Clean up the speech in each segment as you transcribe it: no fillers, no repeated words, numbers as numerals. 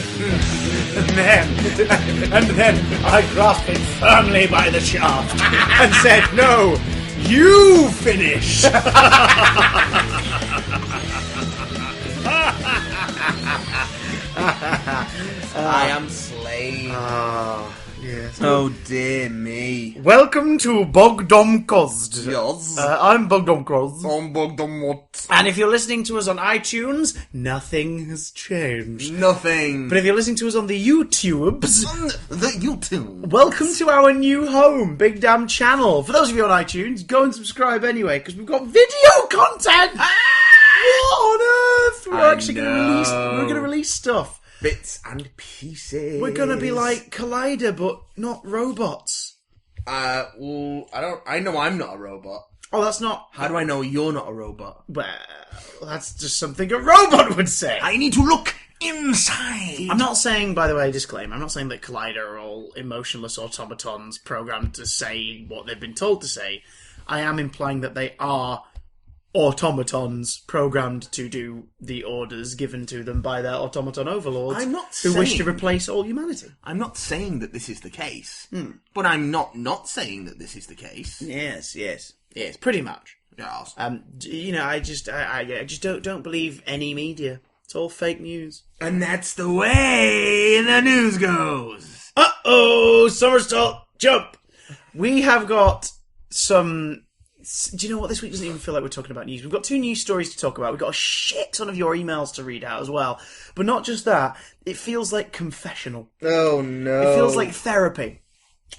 and then I grasped him firmly by the shaft and said, "No, you finish." I am slain. Yes. Oh dear me. Welcome to Bogdom Kozd. Yes. I'm Bogdom Kozd. What? And if you're listening to us on iTunes, nothing has changed. Nothing. But if you're listening to us on the YouTubes, On the YouTube. welcome to our new home, Big Damn Channel. For those of you on iTunes, go and subscribe anyway, because we've got video content! What on earth? We're going to release stuff. Bits and pieces. We're going to be like Collider, but not robots. Well, I know I'm not a robot. Oh, that's not... How do I know you're not a robot? Well, that's just something a robot would say. I need to look inside. I'm not saying, by the way, disclaimer, I'm not saying that Collider are all emotionless automatons programmed to say what they've been told to say. I am implying that they are automatons programmed to do the orders given to them by their automaton overlords who wish to replace all humanity. I'm not saying that this is the case, but I'm not saying that this is the case. Yes, pretty much. Yes. I just don't believe any media. It's all fake news. And that's the way the news goes. Uh-oh, somersault, jump. We have got some... Do you know what? This week doesn't even feel like we're talking about news. We've got 2 news stories to talk about. We've got a shit ton of your emails to read out as well. But not just that. It feels like confessional. Oh, no. It feels like therapy.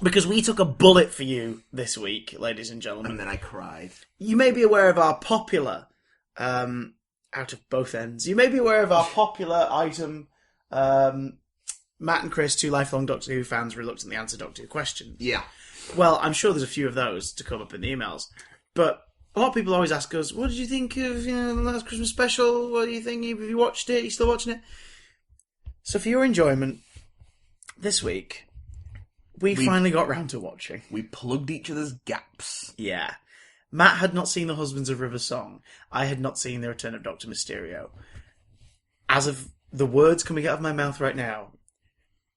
Because we took a bullet for you this week, ladies and gentlemen. And then I cried. You may be aware of our popular, out of both ends, you may be aware of our popular item, Matt and Chris, 2 lifelong Doctor Who fans, reluctantly answer Doctor Who questions. Yeah. Well, I'm sure there's a few of those to come up in the emails. But a lot of people always ask us, what did you think of the last Christmas special? What do you think? Have you watched it? Are you still watching it? So for your enjoyment, this week, we finally got round to watching. We plugged each other's gaps. Yeah. Matt had not seen The Husbands of River Song. I had not seen The Return of Doctor Mysterio. As of the words coming out of my mouth right now,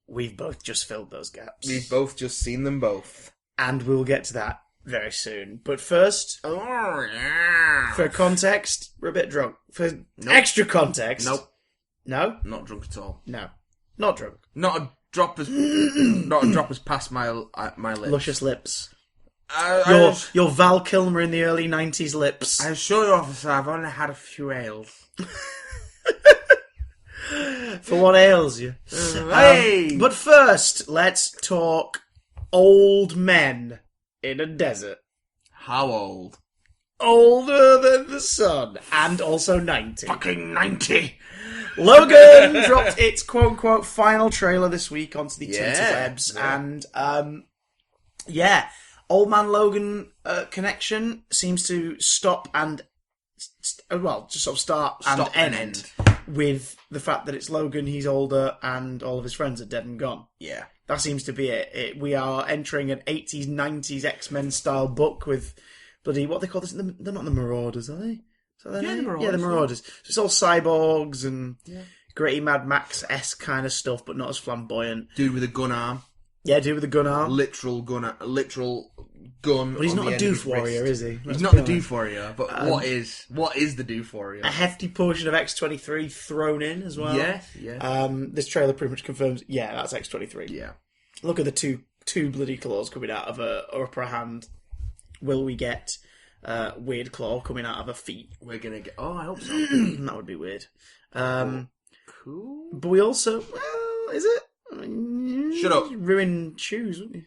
we've both just filled those gaps. We've both just seen them both. And we'll get to that very soon. But first, for context, we're a bit drunk. For extra context... Nope. No? Not drunk at all. No. Not drunk. Not a drop has passed my lips. Luscious lips. Your Your Val Kilmer in the early 90s lips. I assure you, officer, I've only had a few ales. For what ails you. Hey! But first, let's talk old men in a desert. How old? Older than the sun. And also 90. Fucking 90! Logan dropped its quote-unquote final trailer this week onto the interwebs. Yeah. And, Old Man Logan connection seems to stop and... just sort of start and end with the fact that it's Logan, he's older, and all of his friends are dead and gone. Yeah. That seems to be it. We are entering an 80s, 90s X-Men style book with bloody, what they call this? They're not the Marauders, are they? The Marauders. Yeah, the Marauders. So it's all cyborgs and gritty Mad Max-esque kind of stuff, but not as flamboyant. Dude with a gun arm. Yeah, dude with a gun arm. Literal gun. But he's not a doof warrior, is he? He's not the doof warrior, but what is the doof warrior? A hefty portion of X-23 thrown in as well. Yeah. This trailer pretty much confirms, that's X-23. Yeah. Look at the two bloody claws coming out of her upper hand. Will we get weird claw coming out of her feet? We're gonna get... Oh, I hope so. That would be weird. Cool. But we also... is it? Shut up. Ruin shoes, wouldn't you?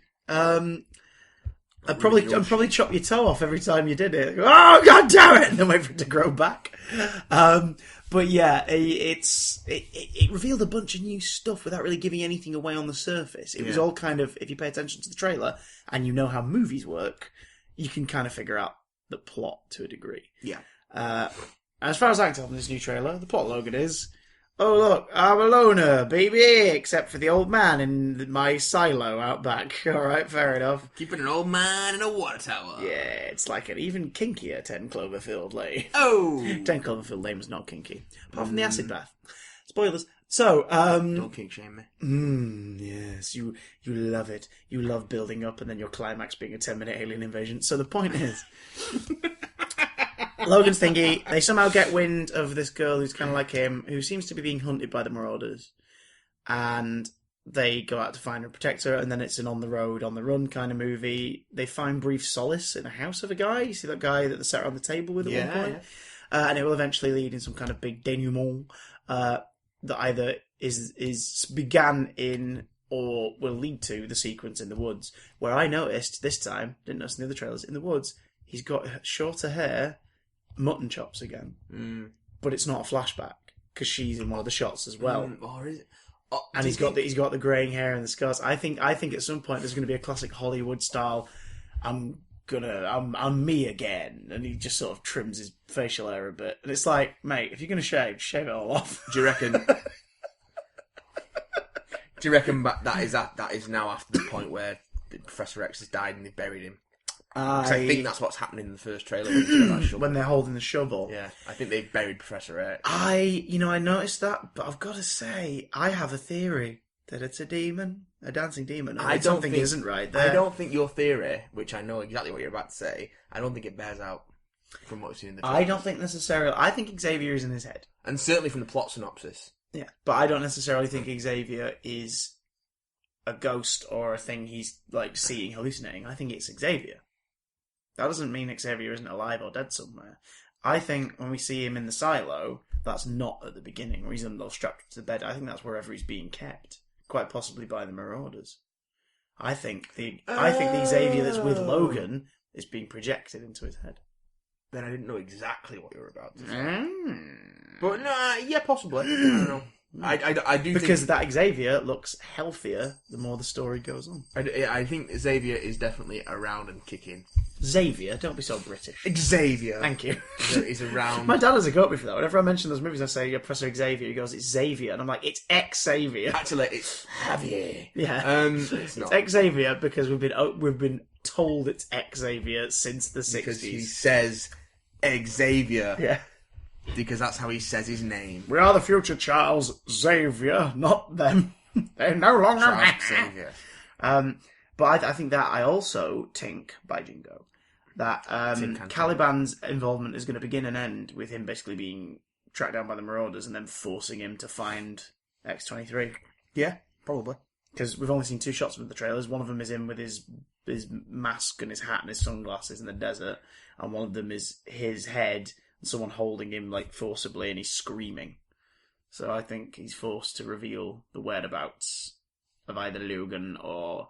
I'd probably chop your toe off every time you did it. Oh, god damn it! And then wait for it to grow back. But yeah, it revealed a bunch of new stuff without really giving anything away on the surface. It was all kind of, if you pay attention to the trailer and you know how movies work, you can kind of figure out the plot to a degree. Yeah. As far as I can tell from this new trailer, the plot of Logan is, oh look, I'm a loner, baby, except for the old man in my silo out back. Alright, fair enough. Keeping an old man in a water tower. Yeah, it's like an even kinkier 10 Cloverfield Lane. Oh! 10 Cloverfield Lane was not kinky. Apart from the acid bath. Spoilers. So, Don't kink shame me. yes, you love it. You love building up and then your climax being a 10-minute alien invasion. So the point is, Logan's thingy, they somehow get wind of this girl who's kind of like him, who seems to be being hunted by the Marauders. And they go out to find her and protect her, and then it's an on-the-road, on-the-run kind of movie. They find brief solace in a house of a guy. You see that guy that they sat around the table with at one point? Yeah. And it will eventually lead in some kind of big denouement that either is began in or will lead to the sequence in the woods, where I noticed this time, didn't notice in the other trailers, in the woods, he's got shorter hair, mutton chops again. But it's not a flashback, because she's in one of the shots as well. Or is it? And he's got the greying hair and the scars. I think at some point there's going to be a classic Hollywood style. I'm me again, and he just sort of trims his facial hair a bit, and it's like, mate, if you're going to shave it all off. Do you reckon? that is now after the point where Professor X has died and they've buried him? I think that's what's happening in the first trailer when they're holding the shovel. Yeah, I think they've buried Professor X. I noticed that, but I've got to say, I have a theory that it's a demon, a dancing demon. Something isn't right there. I don't think your theory, which I know exactly what you're about to say, I don't think it bears out from what we've seen in the trailers. I don't think necessarily. I think Xavier is in his head, and certainly from the plot synopsis. Yeah, but I don't necessarily think Xavier is a ghost or a thing he's like seeing, hallucinating. I think it's Xavier. That doesn't mean Xavier isn't alive or dead somewhere. I think when we see him in the silo, that's not at the beginning, where he's strapped to the bed. I think that's wherever he's being kept, quite possibly by the Marauders. I think the Xavier that's with Logan is being projected into his head. Then I didn't know exactly what you were about to say. But no, yeah, possibly. I don't know. I do because that Xavier looks healthier the more the story goes on. I think Xavier is definitely around and kicking. Xavier, don't be so British. Xavier, thank you. He's around. My dad has a go at me for that. Whenever I mention those movies, I say Professor Xavier. He goes, "It's Xavier," and I'm like, "It's Xavier." Actually, it's Javier. Yeah, it's Xavier because we've been told it's Xavier since the 60s. Because he says Xavier. Yeah. Because that's how he says his name. We are the future Charles Xavier, not them. They're no longer Charles Xavier. But I think that I also think, by Jingo, that Caliban's involvement is going to begin and end with him basically being tracked down by the Marauders and then forcing him to find X-23. Yeah, probably. Because we've only seen 2 shots of the trailers. One of them is him with his mask and his hat and his sunglasses in the desert, and one of them is his head and someone holding him like forcibly and he's screaming. So I think he's forced to reveal the whereabouts of either Logan or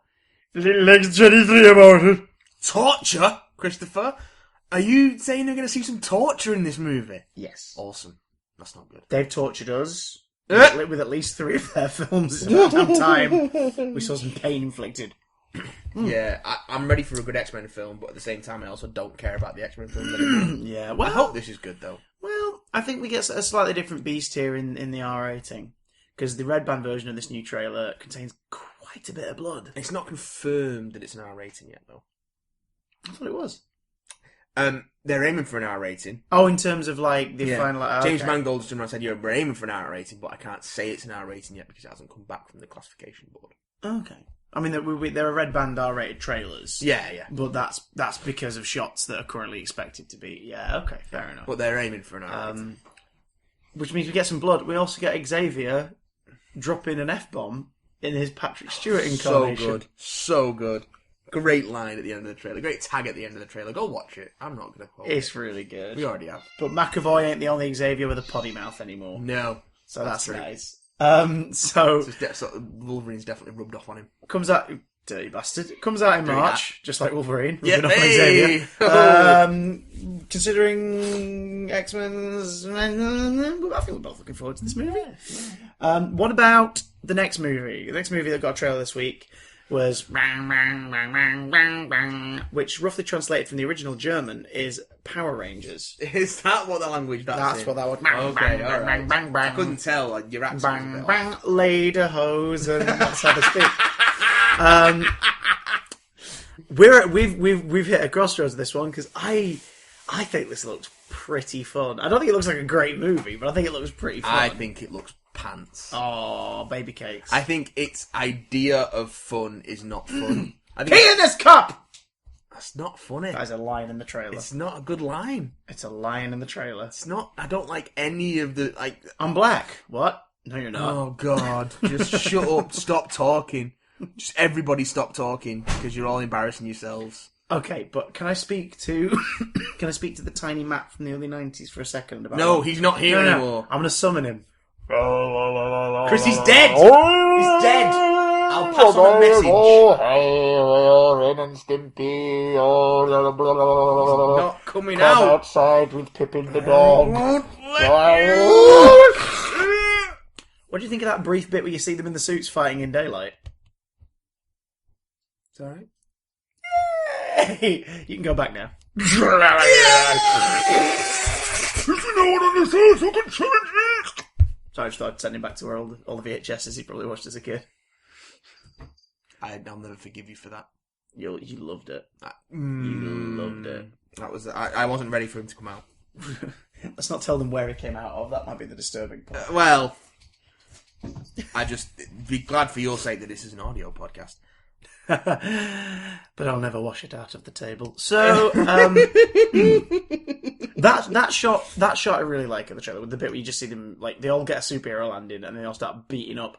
little X-23 about it. Torture? Christopher? Are you saying they're going to see some torture in this movie? Yes. Awesome. That's not good. They've tortured us with at least 3 of their films. It's about damn time we saw some pain inflicted. Yeah, I'm ready for a good X-Men film, but at the same time I also don't care about the X-Men films anymore. Yeah, well, I hope this is good though. Well, I think we get a slightly different beast here in the R rating, because the red band version of this new trailer contains quite a bit of blood. It's not confirmed that it's an R rating yet though. I thought it was. They're aiming for an R rating. Oh, in terms of like the final... James Mangold's done. I said, we're aiming for an R rating, but I can't say it's an R rating yet because it hasn't come back from the classification board. Okay. I mean, there are red band R-rated trailers. Yeah. But that's because of shots that are currently expected to be. Yeah, okay, fair enough. But they're aiming for an R rating. Which means we get some blood. We also get Xavier dropping an F-bomb in his Patrick Stewart incarnation. So good. Great line at the end of the trailer. Great tag at the end of the trailer. Go watch it. I'm not going to quote it. It's really good. We already have. But McAvoy ain't the only Xavier with a potty mouth anymore. No. So that's nice. So Wolverine's definitely rubbed off on him. Comes out, dirty bastard. Comes out in March, just like Wolverine. Yeah, off Xavier. Considering X-Men's, I think we're both looking forward to this movie. What about the next movie? The next movie that got a trailer this week was which roughly translated from the original German is Power Rangers. Is that what the language that's what that was? Okay, alright. I couldn't tell. Your accent was a bit Lederhosen, that's how to speak. We've hit a crossroads with this one because I think this looks pretty fun. I don't think it looks like a great movie, but I think it looks pretty fun. I think it looks pants. Oh, baby cakes. I think its idea of fun is not fun. I think Pee in this cup! that's not funny. That is a line in the trailer. It's not a good line. It's a line in the trailer. It's not. I don't like any of the like. I'm black. What? No, you're not. Oh God! Just shut up. Stop talking. Just everybody stop talking because you're all embarrassing yourselves. Okay, but can I speak to the tiny Matt from the early 90s for a second? About No, he's not here anymore. I'm going to summon him. Chris, he's dead! He's dead! I'll pass on a message. Ren and Stimpy. Not coming Come out. outside with Pippin the dog. What do you think of that brief bit where you see them in the suits fighting in daylight? It's alright. You can go back now. If you know what it is, you can challenge me. So I just started sending back to her all the VHSs he probably watched as a kid. I'll never forgive you for that. You loved it. You loved it. That was. I wasn't ready for him to come out. Let's not tell them where he came out of. That might be the disturbing part. Well, I just be glad for your sake that this is an audio podcast. But I'll never wash it out of the table. So that shot I really like in the trailer, with the bit where you just see them like they all get a superhero landing and they all start beating up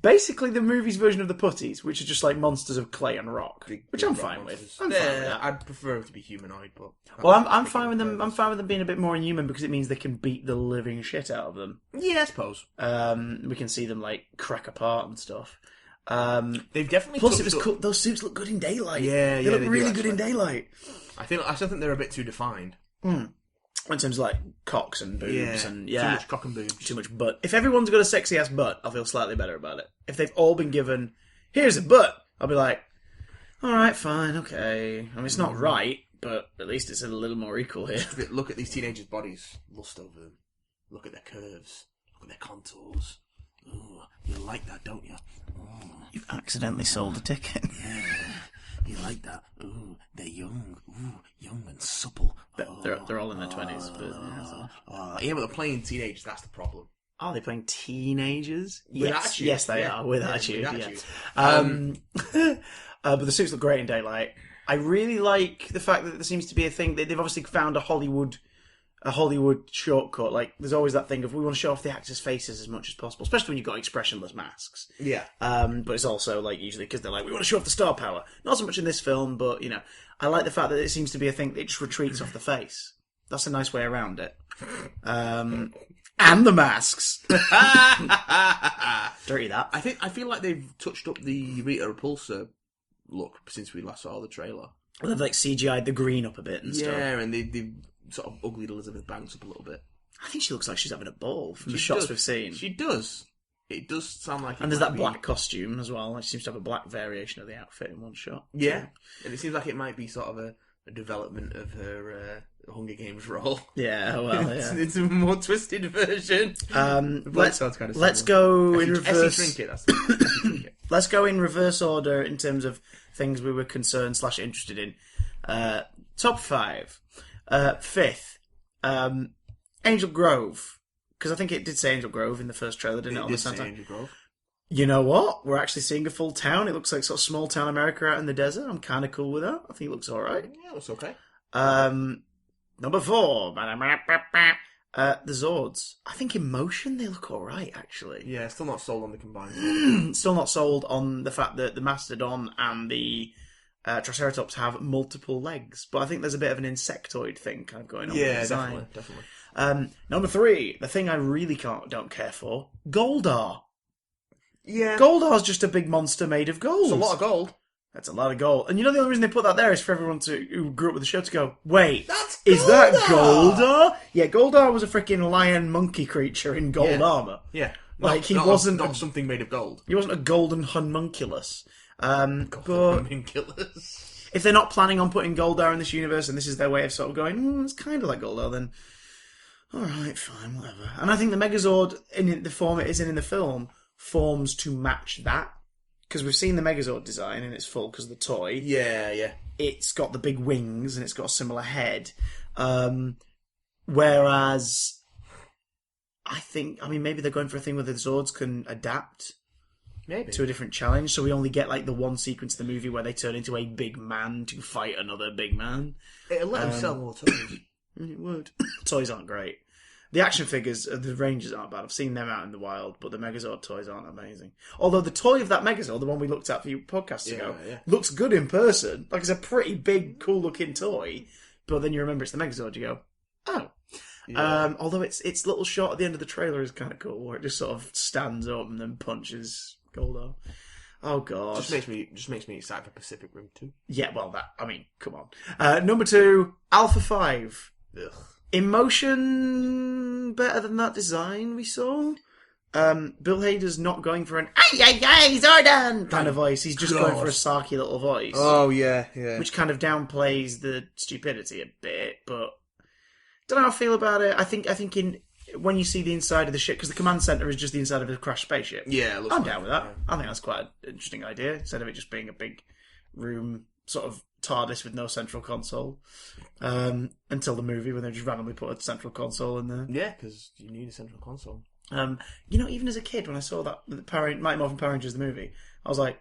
basically the movie's version of the putties, which are just like monsters of clay and rock, which I'm fine with. I'm fine with that. I'd prefer them to be humanoid, but I'm fine with them. I'm fine with them being a bit more inhuman because it means they can beat the living shit out of them. Yeah, I suppose. We can see them like crack apart and stuff. They've definitely. Plus, it was cool. Those suits look good in daylight. Yeah, they look do, really actually. good in daylight. I still think they're a bit too defined. In terms of like cocks and boobs and too much cock and boobs, too much butt. If everyone's got a sexy ass butt, I'll feel slightly better about it. If they've all been given, here's a butt, I'll be like, all right, fine, okay. I mean, it's not right, but at least it's a little more equal here. Look at these teenagers' bodies. Lust over them. Look at their curves. Look at their contours. Ooh, you like that, don't you? Ooh. You've accidentally sold a ticket. Yeah, you like that. Ooh, they're young. Ooh, young and supple. They're all in their 20s. But, yeah, but they're playing teenagers. That's the problem. Are they playing teenagers? With Yes, attitude. yes, they Yeah. are with Yeah, attitude. with Yeah. But the suits look great in daylight. I really like the fact that there seems to be a thing that they've obviously found a Hollywood shortcut. Like, there's always that thing of we want to show off the actors' faces as much as possible, especially when you've got expressionless masks. Yeah. But it's also like usually because they're like we want to show off the star power. Not so much in this film, but you know, I like the fact that it seems to be a thing that just retreats off the face. That's a nice way around it. And the masks. Dirty that. I feel like they've touched up the Rita Repulsa look since we last saw the trailer. Well, they've like CGI'd the green up a bit and stuff. Yeah, and they've sort of uglied Elizabeth Banks up a little bit. I think she looks like she's having a ball from the She shots does. we've seen. She does. It does sound like. And there's that black costume as well. She seems to have a black variation of the outfit in one shot. Yeah, and it seems like it might be sort of a development of her Hunger Games role. Yeah, well, yeah. It's a more twisted version. Let's go in reverse. Trinket, that's Essie Trinket. Let's go in reverse order in terms of things we were concerned / interested in. Top 5. Fifth, Angel Grove. Because I think it did say Angel Grove in the first trailer, didn't it? On the soundtrack. Angel Grove. You know what? We're actually seeing a full town. It looks like sort of small town America out in the desert. I'm kind of cool with that. I think it looks alright. Yeah, that's okay. Number 4. The Zords. I think in motion they look alright, actually. Yeah, still not sold on the combined. Still not sold on the fact that the Mastodon and the Triceratops have multiple legs. But I think there's a bit of an insectoid thing kind of going on with the design. Definitely. Number 3. The thing I really don't care for. Goldar. Yeah. Goldar's just a big monster made of gold. It's a lot of gold. That's a lot of gold. And you know the only reason they put that there is for everyone who grew up with the show to go, wait, That's is that Goldar! Goldar? Yeah, Goldar was a freaking lion monkey creature in gold armour. Yeah. Like, he not wasn't... not something made of gold. He wasn't a golden homunculus. But Killers. if they're not planning on putting Goldar in this universe and this is their way of sort of going, it's kind of like Goldar, then alright, fine, whatever. And I think the Megazord, in the form it is in the film, forms to match that. Because we've seen the Megazord design in its full because of the toy. Yeah. It's got the big wings and it's got a similar head. Whereas I mean, maybe they're going for a thing where the Zords can adapt Maybe. to a different challenge, so we only get like the one sequence of the movie where they turn into a big man to fight another big man. It'll let them sell more toys. It would. The toys aren't great. The action figures, the Rangers aren't bad. I've seen them out in the wild, but the Megazord toys aren't amazing. Although the toy of that Megazord, the one we looked at a few podcasts ago, looks good in person. Like, it's a pretty big, cool-looking toy, but then you remember it's the Megazord, you go, oh. Yeah. Although its little shot at the end of the trailer is kind of cool, where it just sort of stands up and then punches Goldo. Oh, God. Just makes me excited for Pacific Rim 2. Yeah, well, come on. Number 2, Alpha 5. Ugh. Emotion better than that design we saw. Bill Hader's not going for an ay Zordon kind of voice. He's just going for a sarky little voice. Oh yeah. Which kind of downplays the stupidity a bit, but don't know how I feel about it. I think when you see the inside of the ship, because the command center is just the inside of a crashed spaceship. Yeah, I'm down with that. Yeah. I think that's quite an interesting idea, instead of it just being a big room, sort of TARDIS with no central console. Until the movie, when they just randomly put a central console in there. Yeah, because you need a central console. Even as a kid, when I saw that Mighty Morphin Power Rangers the movie, I was like,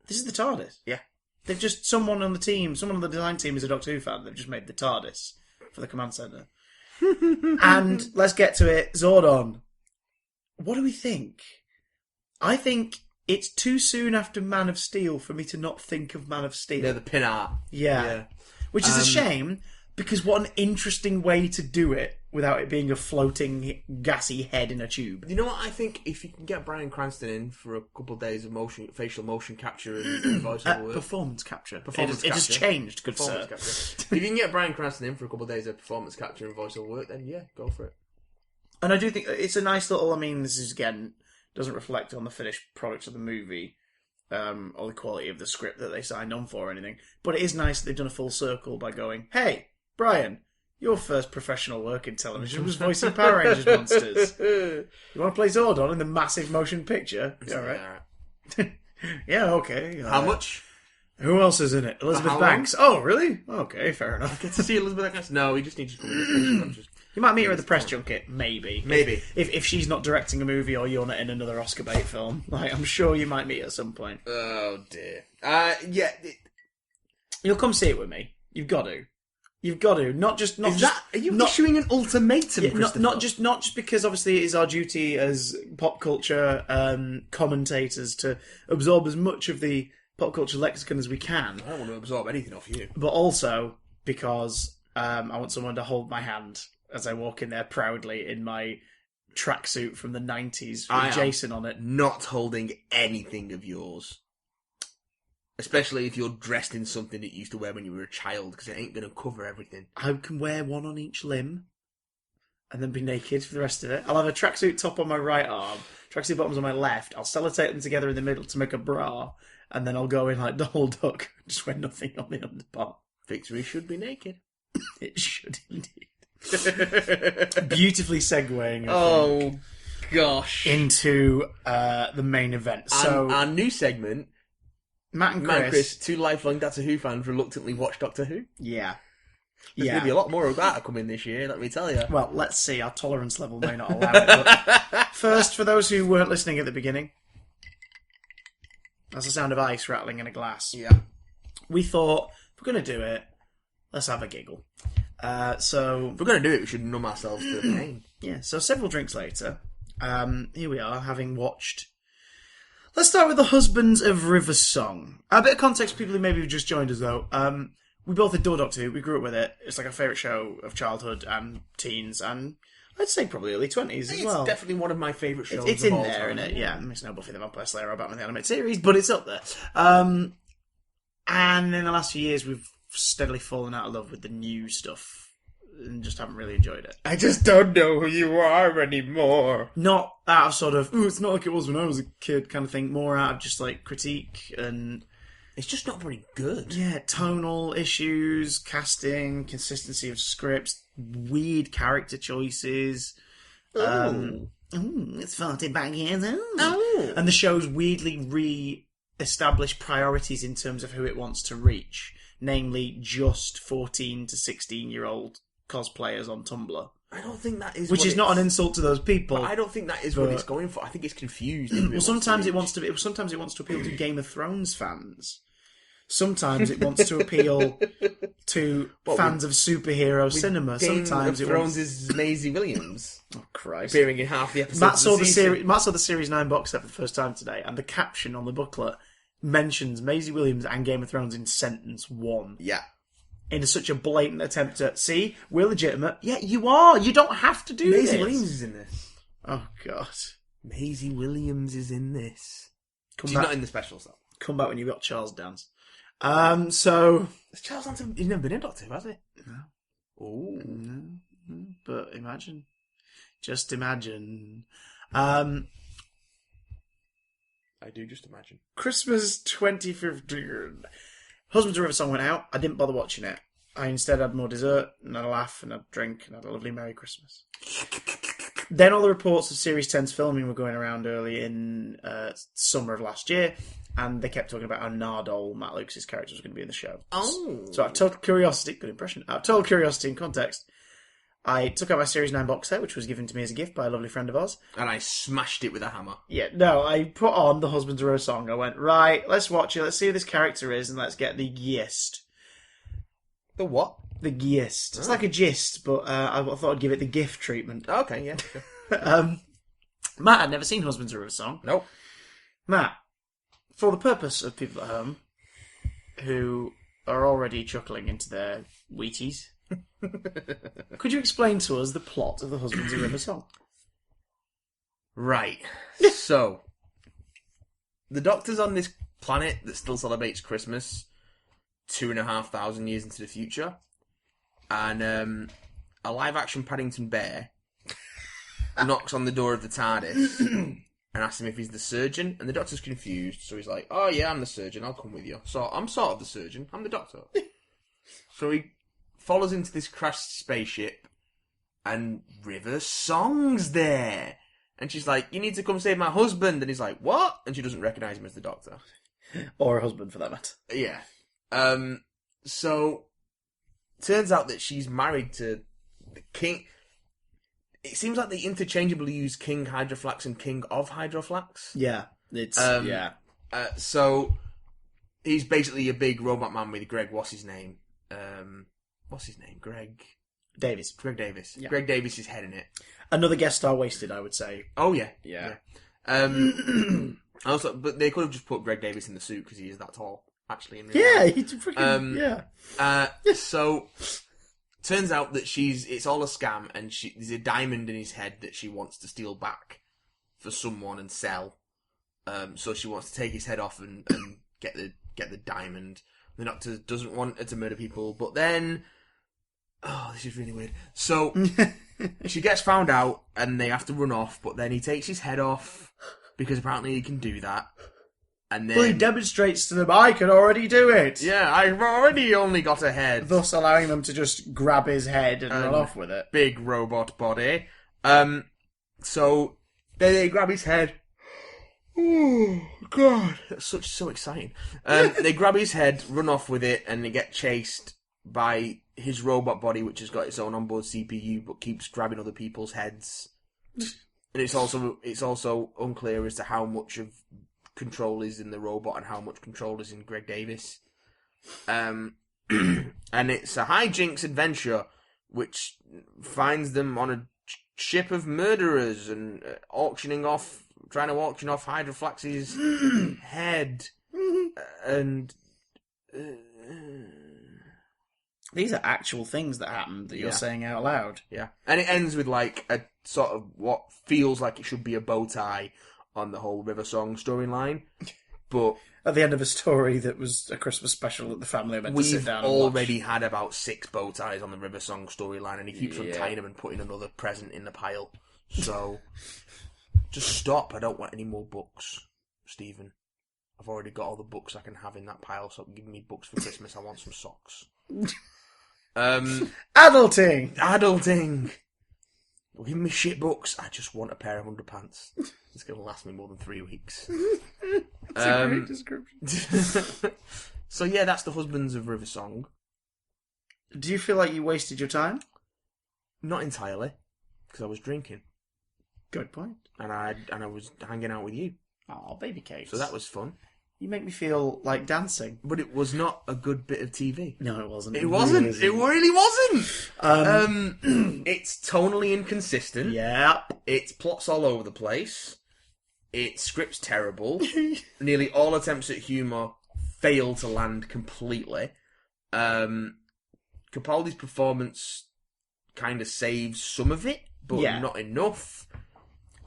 "This is the TARDIS." Yeah, they've just someone on the design team is a Doctor Who fan. They've just made the TARDIS for the command center. And let's get to it. Zordon. What do we think? I think it's too soon after Man of Steel for me to not think of Man of Steel. Yeah, the pin art. Yeah. Which is a shame, because what an interesting way to do it without it being a floating, gassy head in a tube. You know what? I think if you can get Bryan Cranston in for a couple of days of facial motion capture and voiceover work. Performance capture. It has changed, good sir. If you can get Bryan Cranston in for a couple of days of performance capture and voiceover work, then yeah, go for it. And I do think it's a nice little, this is, again, doesn't reflect on the finished product of the movie, or the quality of the script that they signed on for or anything. But it is nice that they've done a full circle by going, hey, Brian, your first professional work in television was voicing Power Rangers monsters. You want to play Zordon in the massive motion picture? Yeah, right. Yeah, okay. How much? Who else is in it? Elizabeth Banks. Oh, really? Okay, fair enough. Get to see Elizabeth Banks? No, we just need to... You might meet her at the press junket, maybe. Maybe. If she's not directing a movie or you're not in another Oscar bait film. Like, I'm sure you might meet at some point. Oh, dear. Yeah. You'll come see it with me. You've got to. You've got to. Are you issuing an ultimatum, Christopher? Not just because obviously it is our duty as pop culture commentators to absorb as much of the pop culture lexicon as we can. I don't want to absorb anything off you. But also because I want someone to hold my hand as I walk in there proudly in my tracksuit from the 90s with Jason on it. Not holding anything of yours. Especially if you're dressed in something that you used to wear when you were a child, because it ain't going to cover everything. I can wear one on each limb and then be naked for the rest of it. I'll have a tracksuit top on my right arm, tracksuit bottoms on my left. I'll sellotape them together in the middle to make a bra, and then I'll go in like Donald Duck, just wear nothing on the underpart. Victory should be naked. It should indeed. Beautifully segueing, I think, gosh, into the main event. So our new segment, Matt and Chris, two lifelong Doctor Who fans, reluctantly watch Doctor Who. Yeah. There's going to be a lot more of that coming this year, let me tell you. Well, let's see. Our tolerance level may not allow it. But first, for those who weren't listening at the beginning, that's the sound of ice rattling in a glass. Yeah. We thought, if we're going to do it, let's have a giggle. So if we're going to do it, we should numb ourselves to the pain. Yeah, so several drinks later, here we are, having watched... Let's start with The Husbands of River Song. A bit of context for people who maybe have just joined us, though. We both adore Doctor Who. We grew up with it. It's like our favourite show of childhood and teens, and I'd say probably early 20s as well. It's definitely one of my favourite shows It's of in all there, time. isn't it? Yeah, it's no Buffy the Vampire Slayer or Batman the Animated Series, but it's up there. And in the last few years, we've steadily fallen out of love with the new stuff and just haven't really enjoyed it. I just don't know who you are anymore. Not out of sort of, ooh, it's not like it was when I was a kid kind of thing, more out of just like critique and... It's just not very good. Yeah, tonal issues, casting, consistency of scripts, weird character choices. It's 45 years old. And the show's weirdly re-established priorities in terms of who it wants to reach. Namely, just 14 to 16-year-old cosplayers on Tumblr. I don't think that is. Which is not an insult to those people. But I don't think that is what it's going for. I think it's confused. Well, sometimes it wants to. Sometimes it wants to appeal to Game of Thrones fans. Sometimes it wants to appeal to fans of superhero cinema. Sometimes Game of Thrones is Maisie Williams. Oh Christ! Appearing in half the episodes. Matt saw the series 9 box set for the first time today, and the caption on the booklet mentions Maisie Williams and Game of Thrones in sentence 1. Yeah. In such a blatant attempt to see we're legitimate. Yeah, you are. You don't have to do this. Maisie Williams is in this. Oh God. Maisie Williams is in this. She's not in the specials though. Come back when you've got Charles dance. So Charles Dance, he's never been in Doctor Who, has he? No. Oh. No. But imagine. Just imagine. I do just imagine. Christmas 2015. Husband's River Song went out. I didn't bother watching it. I instead had more dessert, and had a laugh, and had a drink, and had a lovely Merry Christmas. Then all the reports of Series 10's filming were going around early in summer of last year, and they kept talking about how Nardole, Matt Lucas's character, was going to be in the show. Oh. So out of total curiosity, good impression, out of total curiosity and context, I took out my Series 9 box set, which was given to me as a gift by a lovely friend of ours. And I smashed it with a hammer. Yeah, no, I put on the Husband's Row song. I went, right, let's watch it, let's see who this character is, and let's get the gist. The what? The gist. It's like a gist, but I thought I'd give it the gift treatment. Okay, yeah. Sure. Matt had never seen Husband's Row song. Nope. Matt, for the purpose of people at home who are already chuckling into their Wheaties, could you explain to us the plot of the Husbands of River song? Right. So, the Doctor's on this planet that still celebrates Christmas 2,500 years into the future, and a live-action Paddington Bear knocks on the door of the TARDIS and asks him if he's the surgeon, and the Doctor's confused, so he's like, oh yeah, I'm the surgeon, I'll come with you. So, I'm sort of the surgeon, I'm the Doctor. So he follows into this crashed spaceship, and River Song's there. And she's like, you need to come save my husband. And he's like, what? And she doesn't recognise him as the Doctor. Or her husband, for that matter. Yeah. So, turns out that she's married to the King. It seems like they interchangeably use King Hydroflax and King of Hydroflax. Yeah. It's, yeah. So, he's basically a big robot man with Greg, what's his name? Greg Davis. Greg Davis. Yeah. Greg Davis' head in it. Another guest star wasted, I would say. Oh, yeah. Yeah. Also, but they could have just put Greg Davis in the suit because he is that tall, actually. In yeah, he's freaking... So, turns out that it's all a scam, and there's a diamond in his head that she wants to steal back for someone and sell. So she wants to take his head off and get the diamond. The Doctor doesn't want her to murder people, but then... Oh, this is really weird. So, she gets found out, and they have to run off, but then he takes his head off, because apparently he can do that. And then... Well, he demonstrates to them, I can already do it! Yeah, I've already only got a head. Thus allowing them to just grab his head and run off with it. Big robot body. So, they grab his head. Oh, God. That's so exciting. They grab his head, run off with it, and they get chased by his robot body, which has got its own onboard CPU, but keeps grabbing other people's heads. And it's also unclear as to how much of control is in the robot and how much control is in Greg Davis. And it's a hijinks adventure which finds them on a ship of murderers and trying to auction off Hydroflax's head. And... These are actual things that happened that you're saying out loud. Yeah. And it ends with like a sort of what feels like it should be a bow tie on the whole River Song storyline. But at the end of a story that was a Christmas special that the family are meant to sit down and we've already had about 6 bow ties on the River Song storyline, and he keeps untying them and putting another present in the pile. So just stop. I don't want any more books, Stephen. I've already got all the books I can have in that pile, so give me books for Christmas. I want some socks. Adulting. Well, give me shit books. I just want a pair of underpants. It's going to last me more than 3 weeks. That's a great description. So yeah, that's the Husbands of River Song. Do you feel like you wasted your time? Not entirely, because I was drinking. Good point. And I was hanging out with you. Oh, baby cakes. So that was fun. You make me feel like dancing. But it was not a good bit of TV. No, it wasn't. It wasn't. Really It really wasn't. isn't. It's tonally inconsistent. Yep. Its plot's all over the place. Its script's terrible. Nearly all attempts at humour fail to land completely. Capaldi's performance kind of saves some of it, but not enough.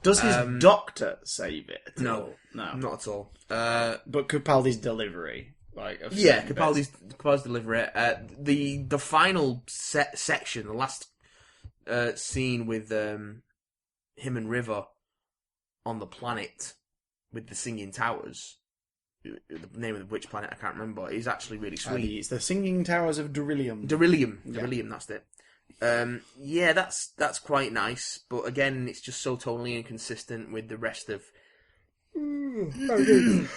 Does his doctor save it? At No. all? No. Not at all. But Capaldi's delivery. Capaldi's delivery. The final section, the last scene with him and River on the planet with the singing towers. The name of which planet I can't remember. Is actually really sweet. It's the Singing Towers of Darillium. Darillium, that's it. That's quite nice, but again, it's just so totally inconsistent with the rest of the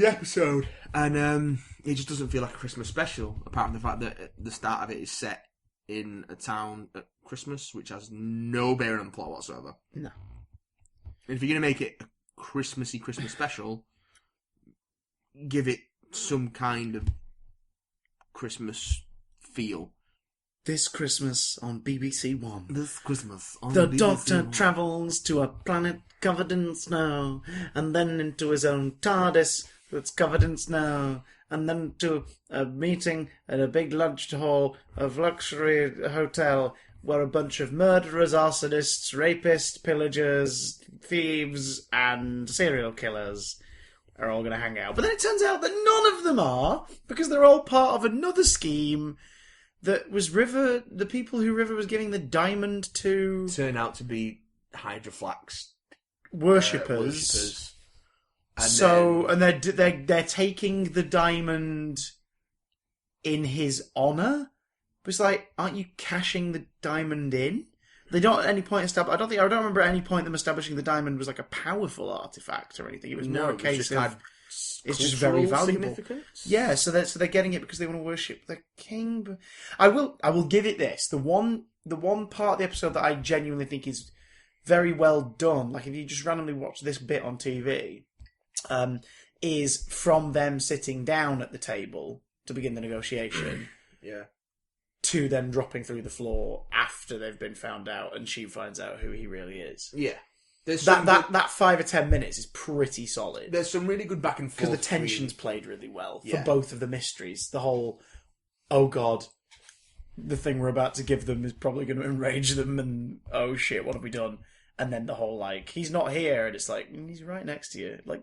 episode, and it just doesn't feel like a Christmas special. Apart from the fact that the start of it is set in a town at Christmas, which has no bearing on the plot whatsoever. No. And if you're going to make it a Christmassy Christmas special, give it some kind of Christmas feel. This Christmas on BBC One. This Christmas on The BBC Doctor One. travels to a planet covered in snow, and then into his own TARDIS that's covered in snow, and then to a meeting at a big lunch hall of luxury hotel where a bunch of murderers, arsonists, rapists, pillagers, thieves, and serial killers are all going to hang out. But then it turns out that none of them are, because they're all part of another scheme that was River, the people who River was giving the diamond to... Turn out to be Hydroflax worshippers. And they're taking the diamond in his honour? But it's like, aren't you cashing the diamond in? They don't at any point establish... I don't remember at any point them establishing the diamond was like a powerful artifact or anything. It was more a case of... It's just very valuable. Yeah, so they're getting it because they want to worship the king. But I will give it this. The one part of the episode that I genuinely think is very well done, like if you just randomly watch this bit on TV, is from them sitting down at the table to begin the negotiation. Yeah. To them dropping through the floor after they've been found out and she finds out who he really is. Yeah. That 5 or 10 minutes is pretty solid. There's some really good back and forth. Because the tension's played really well for both of the mysteries. The whole, oh god, the thing we're about to give them is probably going to enrage them, and oh shit, what have we done? And then the whole, like, he's not here, and it's like, he's right next to you. Like,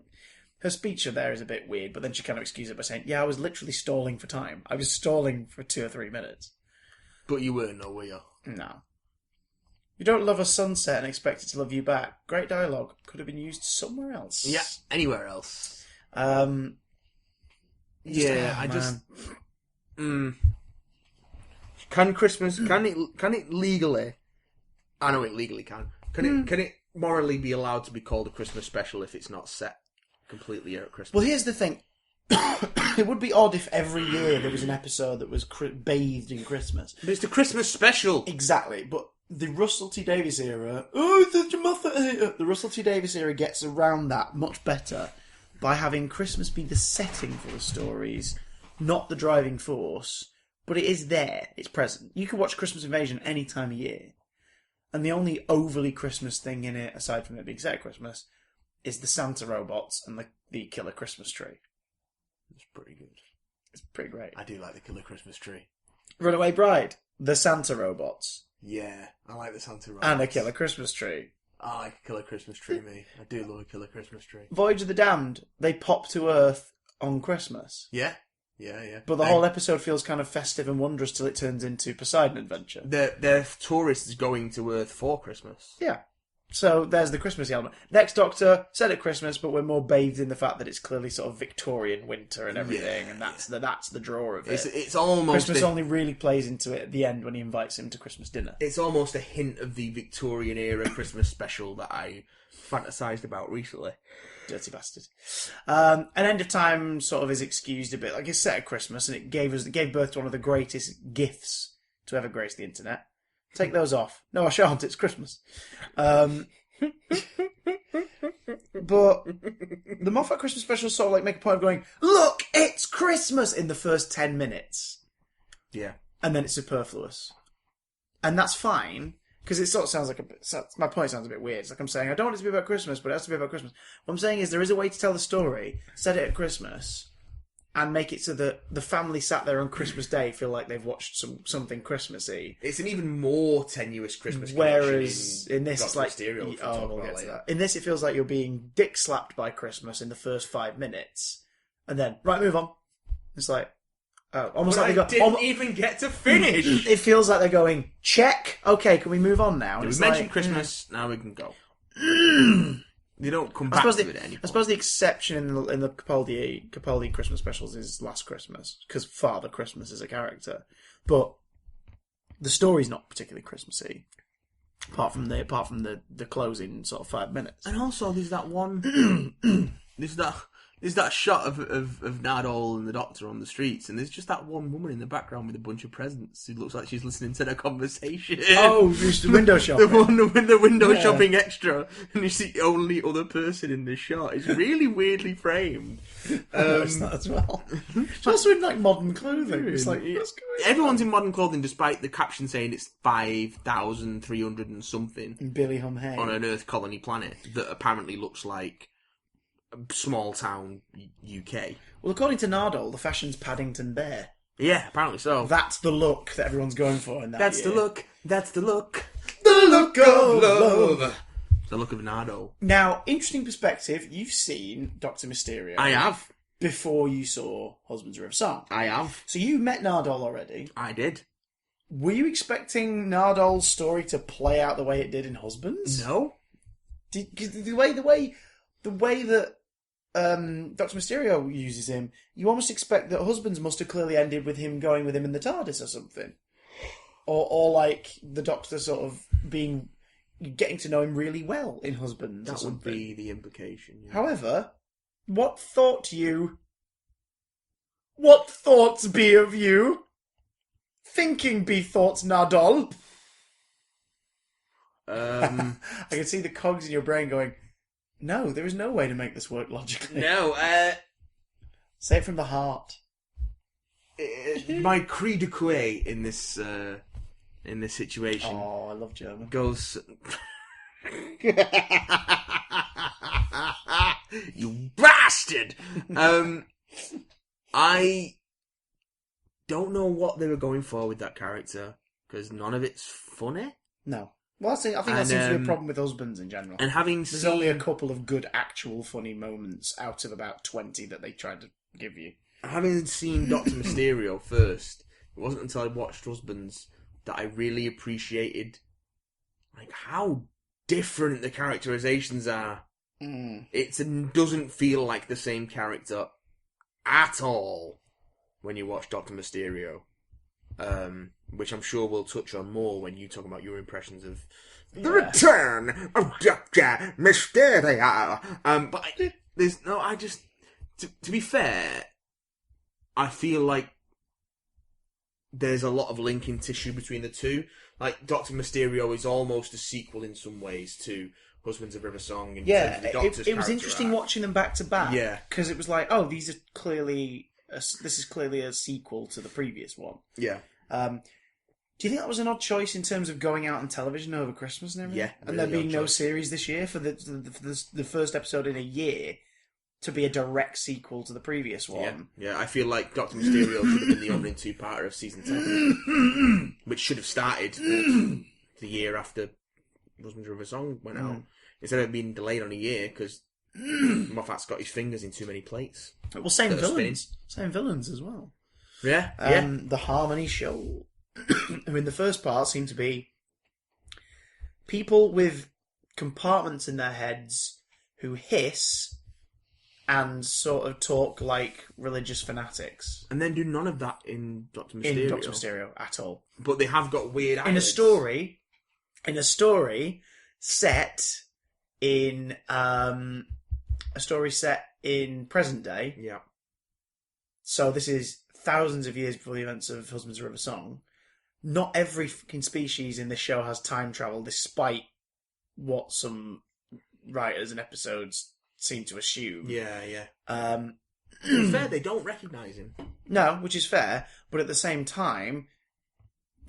her speech there is a bit weird, but then she kind of excuses it by saying, yeah, I was literally stalling for time. I was stalling for 2 or 3 minutes. But you weren't, no, were you? No. You don't love a sunset and expect it to love you back. Great dialogue. Could have been used somewhere else. Yeah, anywhere else. Can Christmas, can it legally, I know it legally can it morally be allowed to be called a Christmas special if it's not set completely at Christmas? Well, here's the thing. It would be odd if every year there was an episode that was bathed in Christmas. But it's the Christmas special. Exactly, but the Russell T Davies era... Oh, the Russell T Davies era gets around that much better by having Christmas be the setting for the stories, not the driving force, but it is there. It's present. You can watch Christmas Invasion any time of year. And the only overly Christmas thing in it, aside from it being set at Christmas, is the Santa robots and the killer Christmas tree. It's pretty good. It's pretty great. I do like the killer Christmas tree. Runaway Bride, the Santa robots. Yeah, I like the Santa robots. And a killer Christmas tree. I like a killer Christmas tree, me. I do love a killer Christmas tree. Voyage of the Damned, they pop to Earth on Christmas. Yeah. But the whole episode feels kind of festive and wondrous till it turns into Poseidon Adventure. They're tourists going to Earth for Christmas. Yeah. So there's the Christmas element. Next Doctor, set at Christmas, but we're more bathed in the fact that it's clearly sort of Victorian winter and everything, and that's the draw of it. It's almost... Christmas only really plays into it at the end when he invites him to Christmas dinner. It's almost a hint of the Victorian era Christmas special that I fantasised about recently. Dirty bastard. An End of Time sort of is excused a bit. Like, it's set at Christmas, and it gave birth to one of the greatest gifts to ever grace the internet. Take those off. No, I shan't. It's Christmas. But the Moffat Christmas special sort of like make a point of going, look, it's Christmas in the first 10 minutes. Yeah. And then it's superfluous. And that's fine, because it sort of sounds like my point sounds a bit weird. It's like I'm saying, I don't want it to be about Christmas, but it has to be about Christmas. What I'm saying is there is a way to tell the story, set it at Christmas, and make it so that the family sat there on Christmas Day feel like they've watched something Christmassy. It's an even more tenuous Christmas Whereas in this, it's like, Mysterio, we'll get to that. In this, it feels like you're being dick slapped by Christmas in the first 5 minutes, and then right, move on. It's like, almost but like they didn't even get to finish. It feels like they're going, check. Okay, can we move on now? We It's mentioned like, Christmas. Now we can go. They don't come back to it at any point. I suppose the exception in the Capaldi Christmas specials is Last Christmas, because Father Christmas is a character, but the story's not particularly Christmassy, apart from the closing sort of 5 minutes. And also, there's that one. There's that shot of Nardole and the Doctor on the streets, and there's just that one woman in the background with a bunch of presents who looks like she's listening to their conversation. Oh, just the window shopping. the window shopping extra, and it's the only other person in the shot. It's really weirdly framed. I noticed that as well. It's also in like modern clothing. It's like, what's going on? Everyone's in modern clothing, despite the caption saying it's 5,300 and something. Billy Hum Hay. On an Earth colony planet that apparently looks like small town UK. Well, according to Nardole, the fashion's Paddington Bear. Yeah, apparently so. That's the look that everyone's going for in that That's year. the look. That's the look. The look of love. The look of Nardo. Now, interesting perspective. You've seen Doctor Mysterio. I have. Before you saw Husbands of Song. I have. So you met Nardole already. I did. Were you expecting Nardole's story to play out the way it did in Husbands? No. The way that Doctor Mysterio uses him, you almost expect that Husbands must have clearly ended with him going with him in the TARDIS or something, or like the Doctor sort of getting to know him really well in Husbands. That would be the implication. Yeah. However, what thoughts be of you? Thinking be thoughts, Nardole. I can see the cogs in your brain going, no, there is no way to make this work logically. No, Say it from the heart. My cri de coeur in this situation Oh, I love German. goes... You bastard! I don't know what they were going for with that character, because none of it's funny. No. Well, I think that seems to be a problem with Husbands in general. And There's only a couple of good actual funny moments out of about 20 that they tried to give you. Having seen Doctor Mysterio first, it wasn't until I watched Husbands that I really appreciated like how different the characterizations are. It doesn't feel like the same character at all when you watch Doctor Mysterio. Which I'm sure we'll touch on more when you talk about your impressions of the Return of Doctor Mysterio. But to be fair, I feel like there's a lot of linking tissue between the two. Like, Doctor Mysterio is almost a sequel in some ways to Husbands of Song. It was interesting watching them back to back. Yeah. Because it was like, oh, this is clearly a sequel to the previous one. Yeah. Do you think that was an odd choice in terms of going out on television over Christmas and everything? Yeah. And there being no series this year for the first episode in a year to be a direct sequel to the previous one. Yeah, I feel like Doctor Mysterio should have been the opening two-parter of season 10, which should have started the year after Husbands of Song went out, instead of being delayed on a year because Moffat's got his fingers in too many plates. Well, same villains as well. Yeah, The Harmony Show. I mean, the first part seemed to be people with compartments in their heads who hiss and sort of talk like religious fanatics. And then do none of that in Doctor Mysterio. In Doctor Mysterio, at all. But they have got weird eyelids. In a story set in present day. Yeah. So this is thousands of years before the events of Husbands of Song. not every fucking species in this show has time travel, despite what some writers and episodes seem to assume. Yeah. Um, To be fair, they don't recognise him. no, which is fair, but at the same time,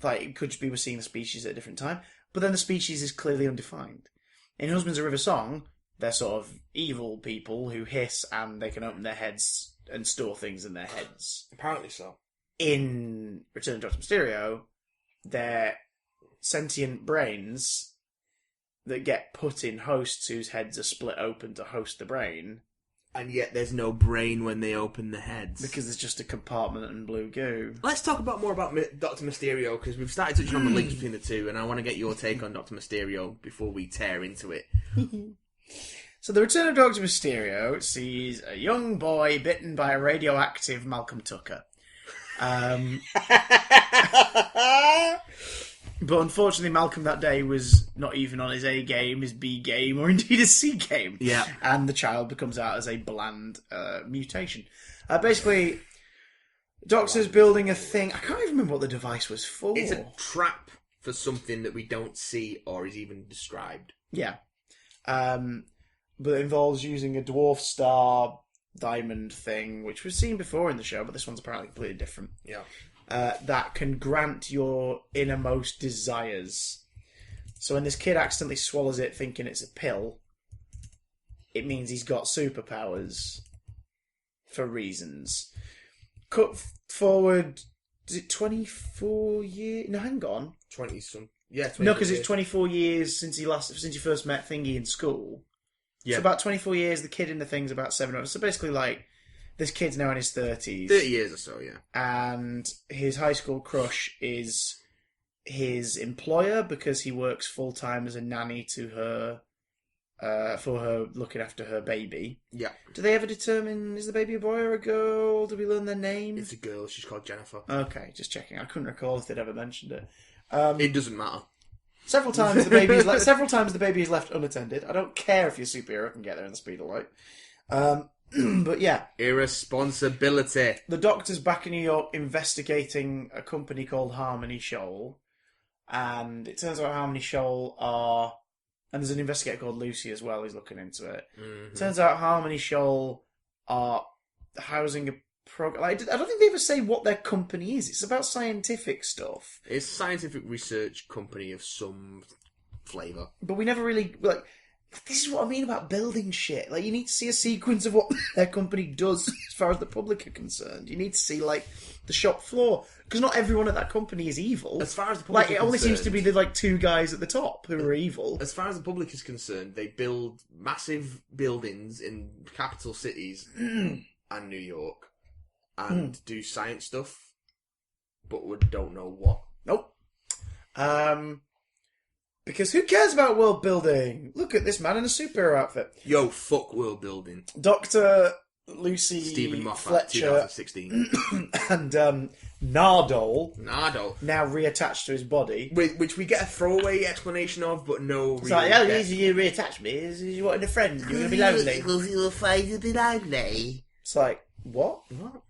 like, it could just be we're seeing the species at a different time, but then the species is clearly undefined. In Husbands of River Song, they're sort of evil people who hiss and they can open their heads and store things in their heads. Apparently so. In Return of Doctor Mysterio, they're sentient brains that get put in hosts whose heads are split open to host the brain. And yet there's no brain when they open the heads. Because there's just a compartment and blue goo. Let's talk more about Doctor Mysterio, because we've started touching on the links between the two, and I want to get your take on Doctor Mysterio before we tear into it. So the Return of Doctor Mysterio sees a young boy bitten by a radioactive Malcolm Tucker. But unfortunately, Malcolm that day was not even on his A game, his B game, or indeed his C game. Yeah. And the child becomes out as a bland mutation. Basically, Doctor's building a thing. I can't even remember what the device was for. It's a trap for something that we don't see or is even described. Yeah. But it involves using a dwarf star diamond thing, which we've seen before in the show, but this one's apparently completely different. Yeah. That can grant your innermost desires. So when this kid accidentally swallows it thinking it's a pill, it means he's got superpowers for reasons. Cut forward, is it 24 years? No, hang on. 20-some. Yeah, No, because it's 24 years since you first met Thingy in school. Yeah. So about 24 years, the kid in the thing's about 7. So basically, like, this kid's now in his 30s. 30 years or so, yeah. And his high school crush is his employer because he works full-time as a nanny to her, for her looking after her baby. Yeah. Do they ever determine, is the baby a boy or a girl? Do we learn their name? It's a girl. She's called Jennifer. Okay, just checking. I couldn't recall if they'd ever mentioned it. It doesn't matter. Several times the baby is left unattended. I don't care if your superhero can get there in the speed of light. But yeah. Irresponsibility. The Doctor's back in New York investigating a company called Harmony Shoal. And it turns out Harmony Shoal are... And there's an investigator called Lucy as well who's looking into it. Mm-hmm. Turns out Harmony Shoal are housing a program... I don't think they ever say what their company is. It's about scientific stuff. It's a scientific research company of some flavour. But we never really... like. This is what I mean about building shit. Like, you need to see a sequence of what their company does as far as the public are concerned. You need to see, like, the shop floor. Because not everyone at that company is evil. As far as the public it only seems to be the, like, 2 guys at the top who are evil. As far as the public is concerned, they build massive buildings in capital cities and New York and do science stuff, but we don't know what. Nope. Because who cares about world building? Look at this man in a superhero outfit. Yo, fuck world building. Dr. Lucy Stephen Moffat, Fletcher 2016. and Nardole Nardo. now reattached to his body. Which we get a throwaway explanation of, but no It's real like, oh, depth. you reattached me. You wanted a friend. You're going to be lonely. Because you're afraid to be lonely. It's like, what? What?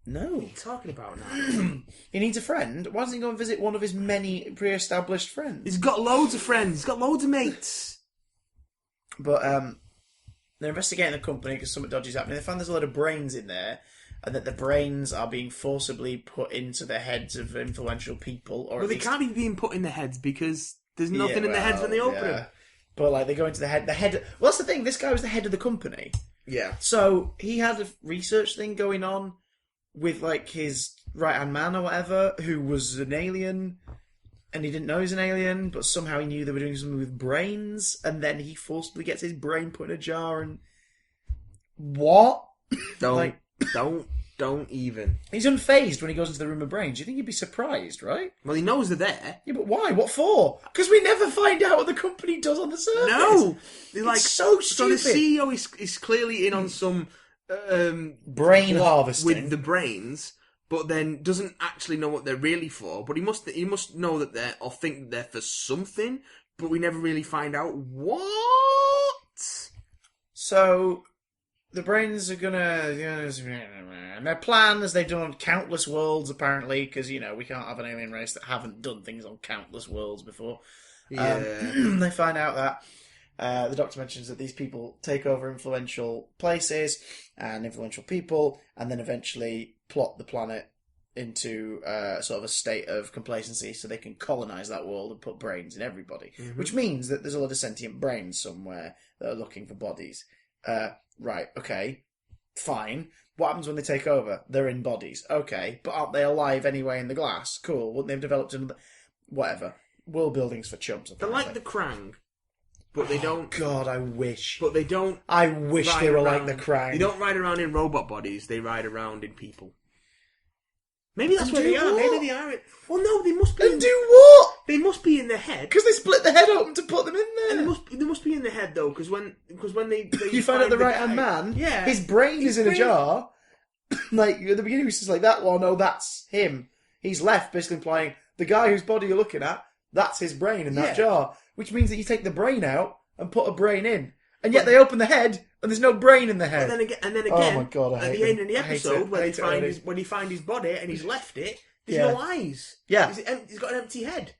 No. What are you talking about now? He needs a friend. Why doesn't he go and visit one of his many pre-established friends? He's got loads of friends. He's got loads of mates. But they're investigating the company because something dodgy is happening. They found there's a lot of brains in there, and that the brains are being forcibly put into the heads of influential people. Or Well, at they least... can't be being put in their heads because there's nothing in their heads when they open them. But like they go into the head. Well, that's the thing. This guy was the head of the company, Yeah. so he had a research thing going on with like his right-hand man or whatever, who was an alien, and he didn't know he was an alien, but somehow he knew they were doing something with brains, and then he forcibly gets his brain put in a jar and... What? Don't Like- don't even. He's unfazed when he goes into the room of brains. You think he'd be surprised, right? Well, he knows they're there. Yeah, but why? What for? Because we never find out what the company does on the surface. No! They're like, so So the stupid. CEO is clearly in on some... Brain harvesting. with the brains, but then doesn't actually know what they're really for. But he must know that they're, or think that they're for something, but we never really find out what. So the brains are gonna... and their plan, as they've done on countless worlds, apparently, because, we can't have an alien race that haven't done things on countless worlds before. Yeah. They find out that the Doctor mentions that these people take over influential places and influential people, and then eventually plot the planet into sort of a state of complacency so they can colonize that world and put brains in everybody. Mm-hmm. Which means that there's a lot of sentient brains somewhere that are looking for bodies. Right, okay, fine. What happens when they take over? They're in bodies. Okay, but aren't they alive anyway in the glass? Cool. Wouldn't they have developed another... Whatever. World building's for chumps, apparently. They're like the Krang, but they don't... God, I wish. But they don't... I wish they were like the Krang. They don't ride around in robot bodies, they ride around in people. Maybe that's where they are. Maybe they are. Well, no, they must be. And do what? They must be in the head because they split the head open to put them in there. And they must be in the head though, because when they you find out the right hand man. Yeah, his brain is in a jar. Like at the beginning, he says like that one. Oh, that's him. He's left, basically implying the guy whose body you're looking at. That's his brain in that jar, which means that you take the brain out and put a brain in. And yet they open the head, and there's no brain in the head. And then again, oh my God, at the end of the episode, when he find his body and he's left it, there's no eyes. Yeah. He's got an empty head.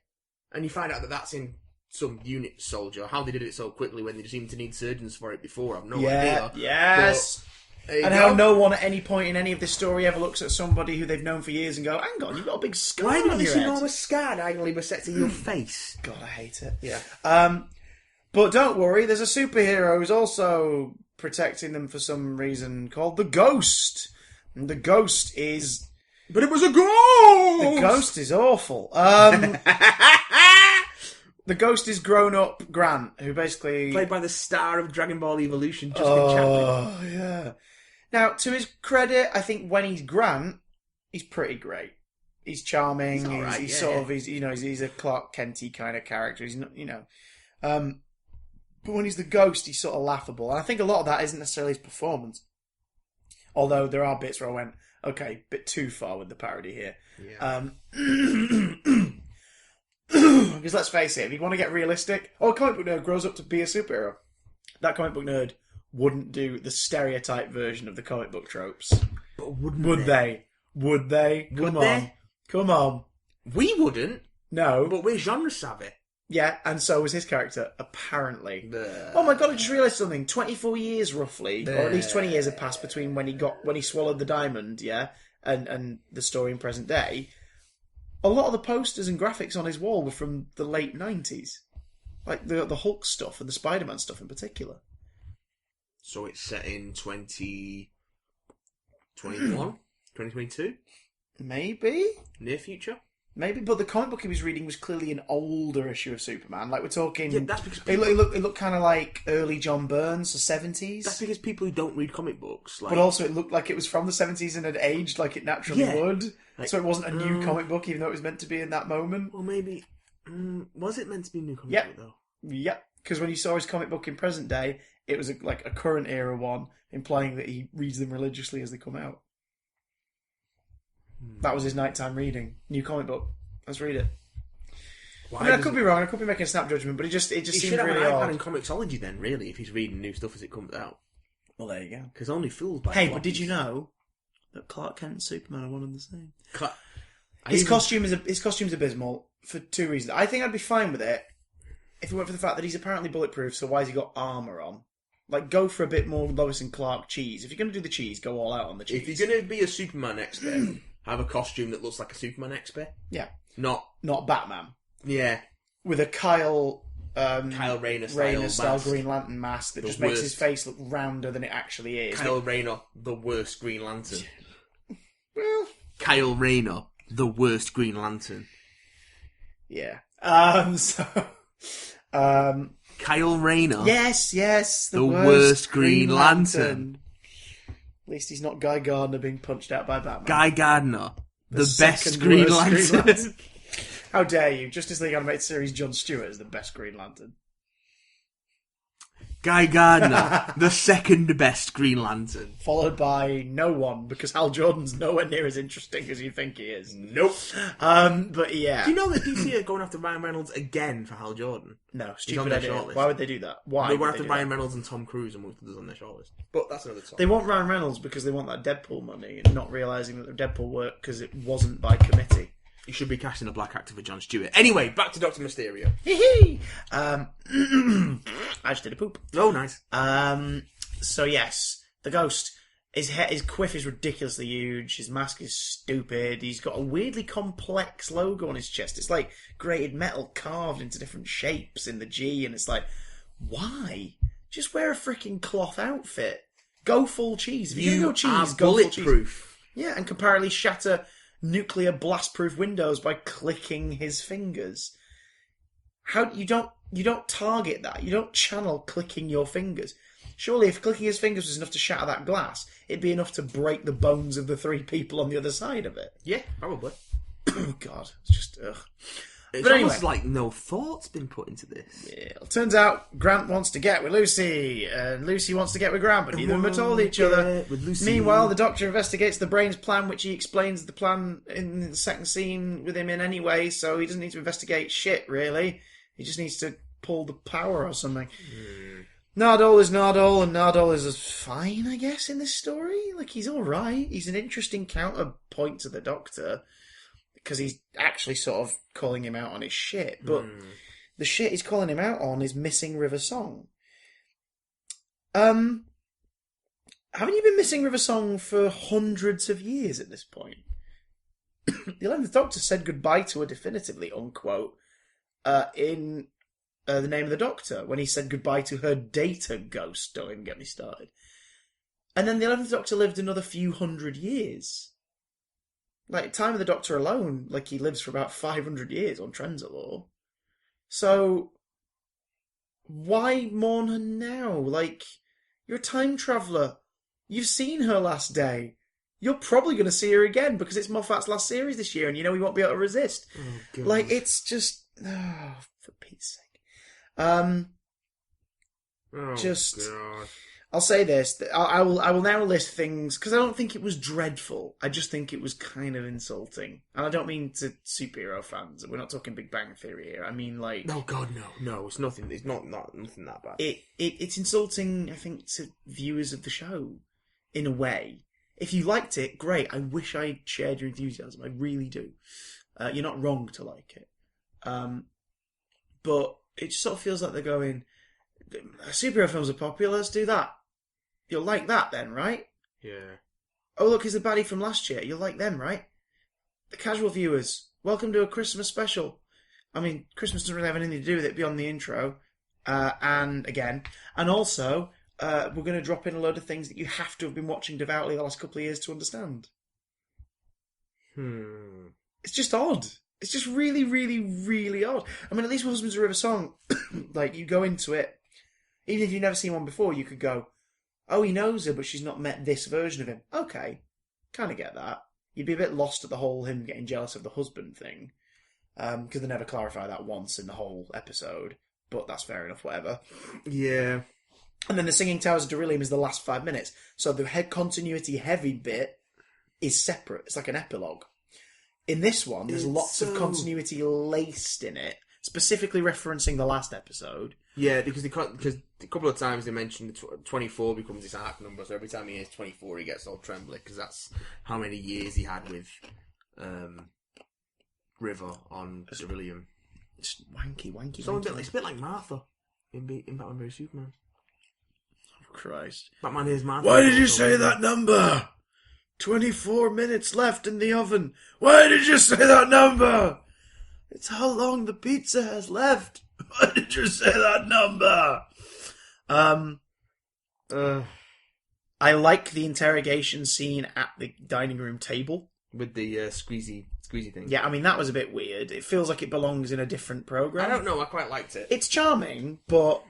And you find out that that's in some unit soldier. How they did it so quickly when they seemed to need surgeons for it before, I've no idea. Yes. And how no one at any point in any of this story ever looks at somebody who they've known for years and go, hang on, you've got a big scar on your head. Why did this enormous scar diagonally bisecting your face? God, I hate it. Yeah. But don't worry, there's a superhero who's also protecting them for some reason called the Ghost. And the Ghost is... But it was a ghost! The Ghost is awful. The Ghost is grown-up Grant, who basically... Played by the star of Dragon Ball Evolution, Justin Chadwick. Oh, yeah. Now, to his credit, I think when he's Grant, he's pretty great. He's charming. He's, right, he's sort of... He's a Clark Kent-y kind of character. He's not, but when he's the Ghost, he's sort of laughable. And I think a lot of that isn't necessarily his performance. Although there are bits where I went, okay, a bit too far with the parody here. Yeah. Because let's face it, if you want to get realistic, a comic book nerd grows up to be a superhero. That comic book nerd wouldn't do the stereotype version of the comic book tropes. But wouldn't Would they? Would they? Come on. We wouldn't. No. But we're genre savvy. Yeah, and so was his character, apparently. Oh my God, I just realised something. 24 years, roughly, or at least 20 years have passed between when he swallowed the diamond, and the story in present day. A lot of the posters and graphics on his wall were from the late 90s. Like the Hulk stuff and the Spider-Man stuff in particular. So it's set in 2021? 2022? Maybe? Near future? Maybe, but the comic book he was reading was clearly an older issue of Superman. Like, we're talking... Yeah, that's because... It looked kind of like early John Burns, the 70s. That's because people who don't read comic books... But also it looked like it was from the 70s and had aged like it naturally would. Like, so it wasn't a new comic book, even though it was meant to be in that moment. Well, maybe... was it meant to be a new comic book, though? Yep, because when you saw his comic book in present day, it was a current era one, implying that he reads them religiously as they come out. That was his nighttime reading. New comic book. Let's read it. I could be wrong. I could be making a snap judgment, but it just seemed really odd. He should have an iPad in Comixology then, really, if he's reading new stuff as it comes out. Well, there you go. Because only fools buy Hey, copies. but did you know that Clark Kent and Superman are one and the same? His costume's abysmal for two reasons. I think I'd be fine with it if it weren't for the fact that he's apparently bulletproof, so why has he got armour on? Like, go for a bit more Lois and Clark cheese. If you're going to do the cheese, go all out on the cheese. If you're going to be a Superman expert, have a costume that looks like a Superman expert. Yeah. Not Batman. Yeah. With a Kyle Rayner style Green Lantern mask that just makes his face look rounder than it actually is. Kyle Rayner, the worst Green Lantern. Well... Kyle Rayner, the worst Green Lantern. Yeah. Kyle Rayner. Yes, the worst Green Lantern. At least he's not Guy Gardner being punched out by Batman. Guy Gardner, the best Green Lantern. How dare you? Justice League Animated Series Jon Stewart is the best Green Lantern. Guy Gardner, the second best Green Lantern. Followed by no one, because Hal Jordan's nowhere near as interesting as you think he is. Nope. But yeah. Do you know that DC are going after Ryan Reynolds again for Hal Jordan? No, He's on stupid their idea. shortlist. Why would they do that? Why? They would went after do Ryan that? Reynolds and Tom Cruise and others on their shortlist. But that's another topic. They want Ryan Reynolds because they want that Deadpool money, and not realising that the Deadpool worked because it wasn't by committee. You should be casting a black actor for Jon Stewart. Anyway, back to Doctor Mysterio. Hee I just did a poop. Oh, nice. So yes, the Ghost. His quiff is ridiculously huge. His mask is stupid. He's got a weirdly complex logo on his chest. It's like grated metal carved into different shapes in the G, and it's like, why? Just wear a freaking cloth outfit. Go full cheese. If you're going to go cheese, are go full cheese. bulletproof. Yeah, and comparatively shatter nuclear blast-proof windows by clicking his fingers. How you don't target that. You don't channel clicking your fingers. Surely, if clicking his fingers was enough to shatter that glass, it'd be enough to break the bones of the three people on the other side of it. Yeah, probably. Oh God, it's just ugh. It's But anyway. almost like no thought's been put into this. Yeah, it turns out Grant wants to get with Lucy, and Lucy wants to get with Grant, but neither of them have told each other. With Lucy. Meanwhile, the Doctor investigates the brain's plan, which he explains the plan in the second scene with him in anyway, so he doesn't need to investigate shit, really. He just needs to pull the power or something. Nardole is Nardole, and Nardole is fine, I guess, in this story. Like, he's alright. He's an interesting counterpoint to the Doctor, because he's actually sort of calling him out on his shit. But the shit he's calling him out on is missing River Song. Haven't you been missing River Song for hundreds of years at this point? The 11th Doctor said goodbye to her definitively, unquote, in The Name of the Doctor, when he said goodbye to her data ghost. Don't even get me started. And then the 11th Doctor lived another few hundred years. Like, Time of the Doctor alone, like, he lives for about 500 years on Trenzalore. So, why mourn her now? Like, you're a time traveller. You've seen her last day. You're probably going to see her again because it's Moffat's last series this year and you know he won't be able to resist. Oh, God. Like, it's just... Oh, for Pete's sake. Oh, Just... God. I'll say this. I will now list things, because I don't think it was dreadful. I just think it was kind of insulting. And I don't mean to superhero fans. We're not talking Big Bang Theory here. I mean, like... No, God, no. No, it's nothing. It's not nothing that bad. It's insulting, I think, to viewers of the show, in a way. If you liked it, great. I wish I shared your enthusiasm. I really do. You're not wrong to like it. But it just sort of feels like they're going, superhero films are popular, let's do that. You'll like that then, right? Yeah. Oh, look, here's the baddie from last year. You'll like them, right? The casual viewers, welcome to a Christmas special. I mean, Christmas doesn't really have anything to do with it beyond the intro. And also, we're going to drop in a load of things that you have to have been watching devoutly the last couple of years to understand. It's just odd. It's just really, really, really odd. I mean, at least with Husbands of River Song, like, you go into it, even if you've never seen one before, you could go, oh, he knows her, but she's not met this version of him. Okay, kind of get that. You'd be a bit lost at the whole him getting jealous of the husband thing, because they never clarify that once in the whole episode, but that's fair enough, whatever. Yeah. And then the Singing Towers of Beryllium is the last 5 minutes, so the head continuity heavy bit is separate. It's like an epilogue. In this one, there's lots of continuity laced in it, specifically referencing the last episode. Yeah, because a couple of times they mentioned 24 becomes his arc number, so every time he hears 24 he gets all trembly, because that's how many years he had with River on Beryllium. It's wanky. It's a bit like Martha in Batman vs Superman. Oh, Christ. Batman hears Martha. Why did you say that number? 24 minutes left in the oven. Why did you say that number? It's how long the pizza has left. Why did you say that number? I like the interrogation scene at the dining room table. With the squeezy thing. Yeah, I mean, that was a bit weird. It feels like it belongs in a different program. I don't know, I quite liked it. It's charming, but...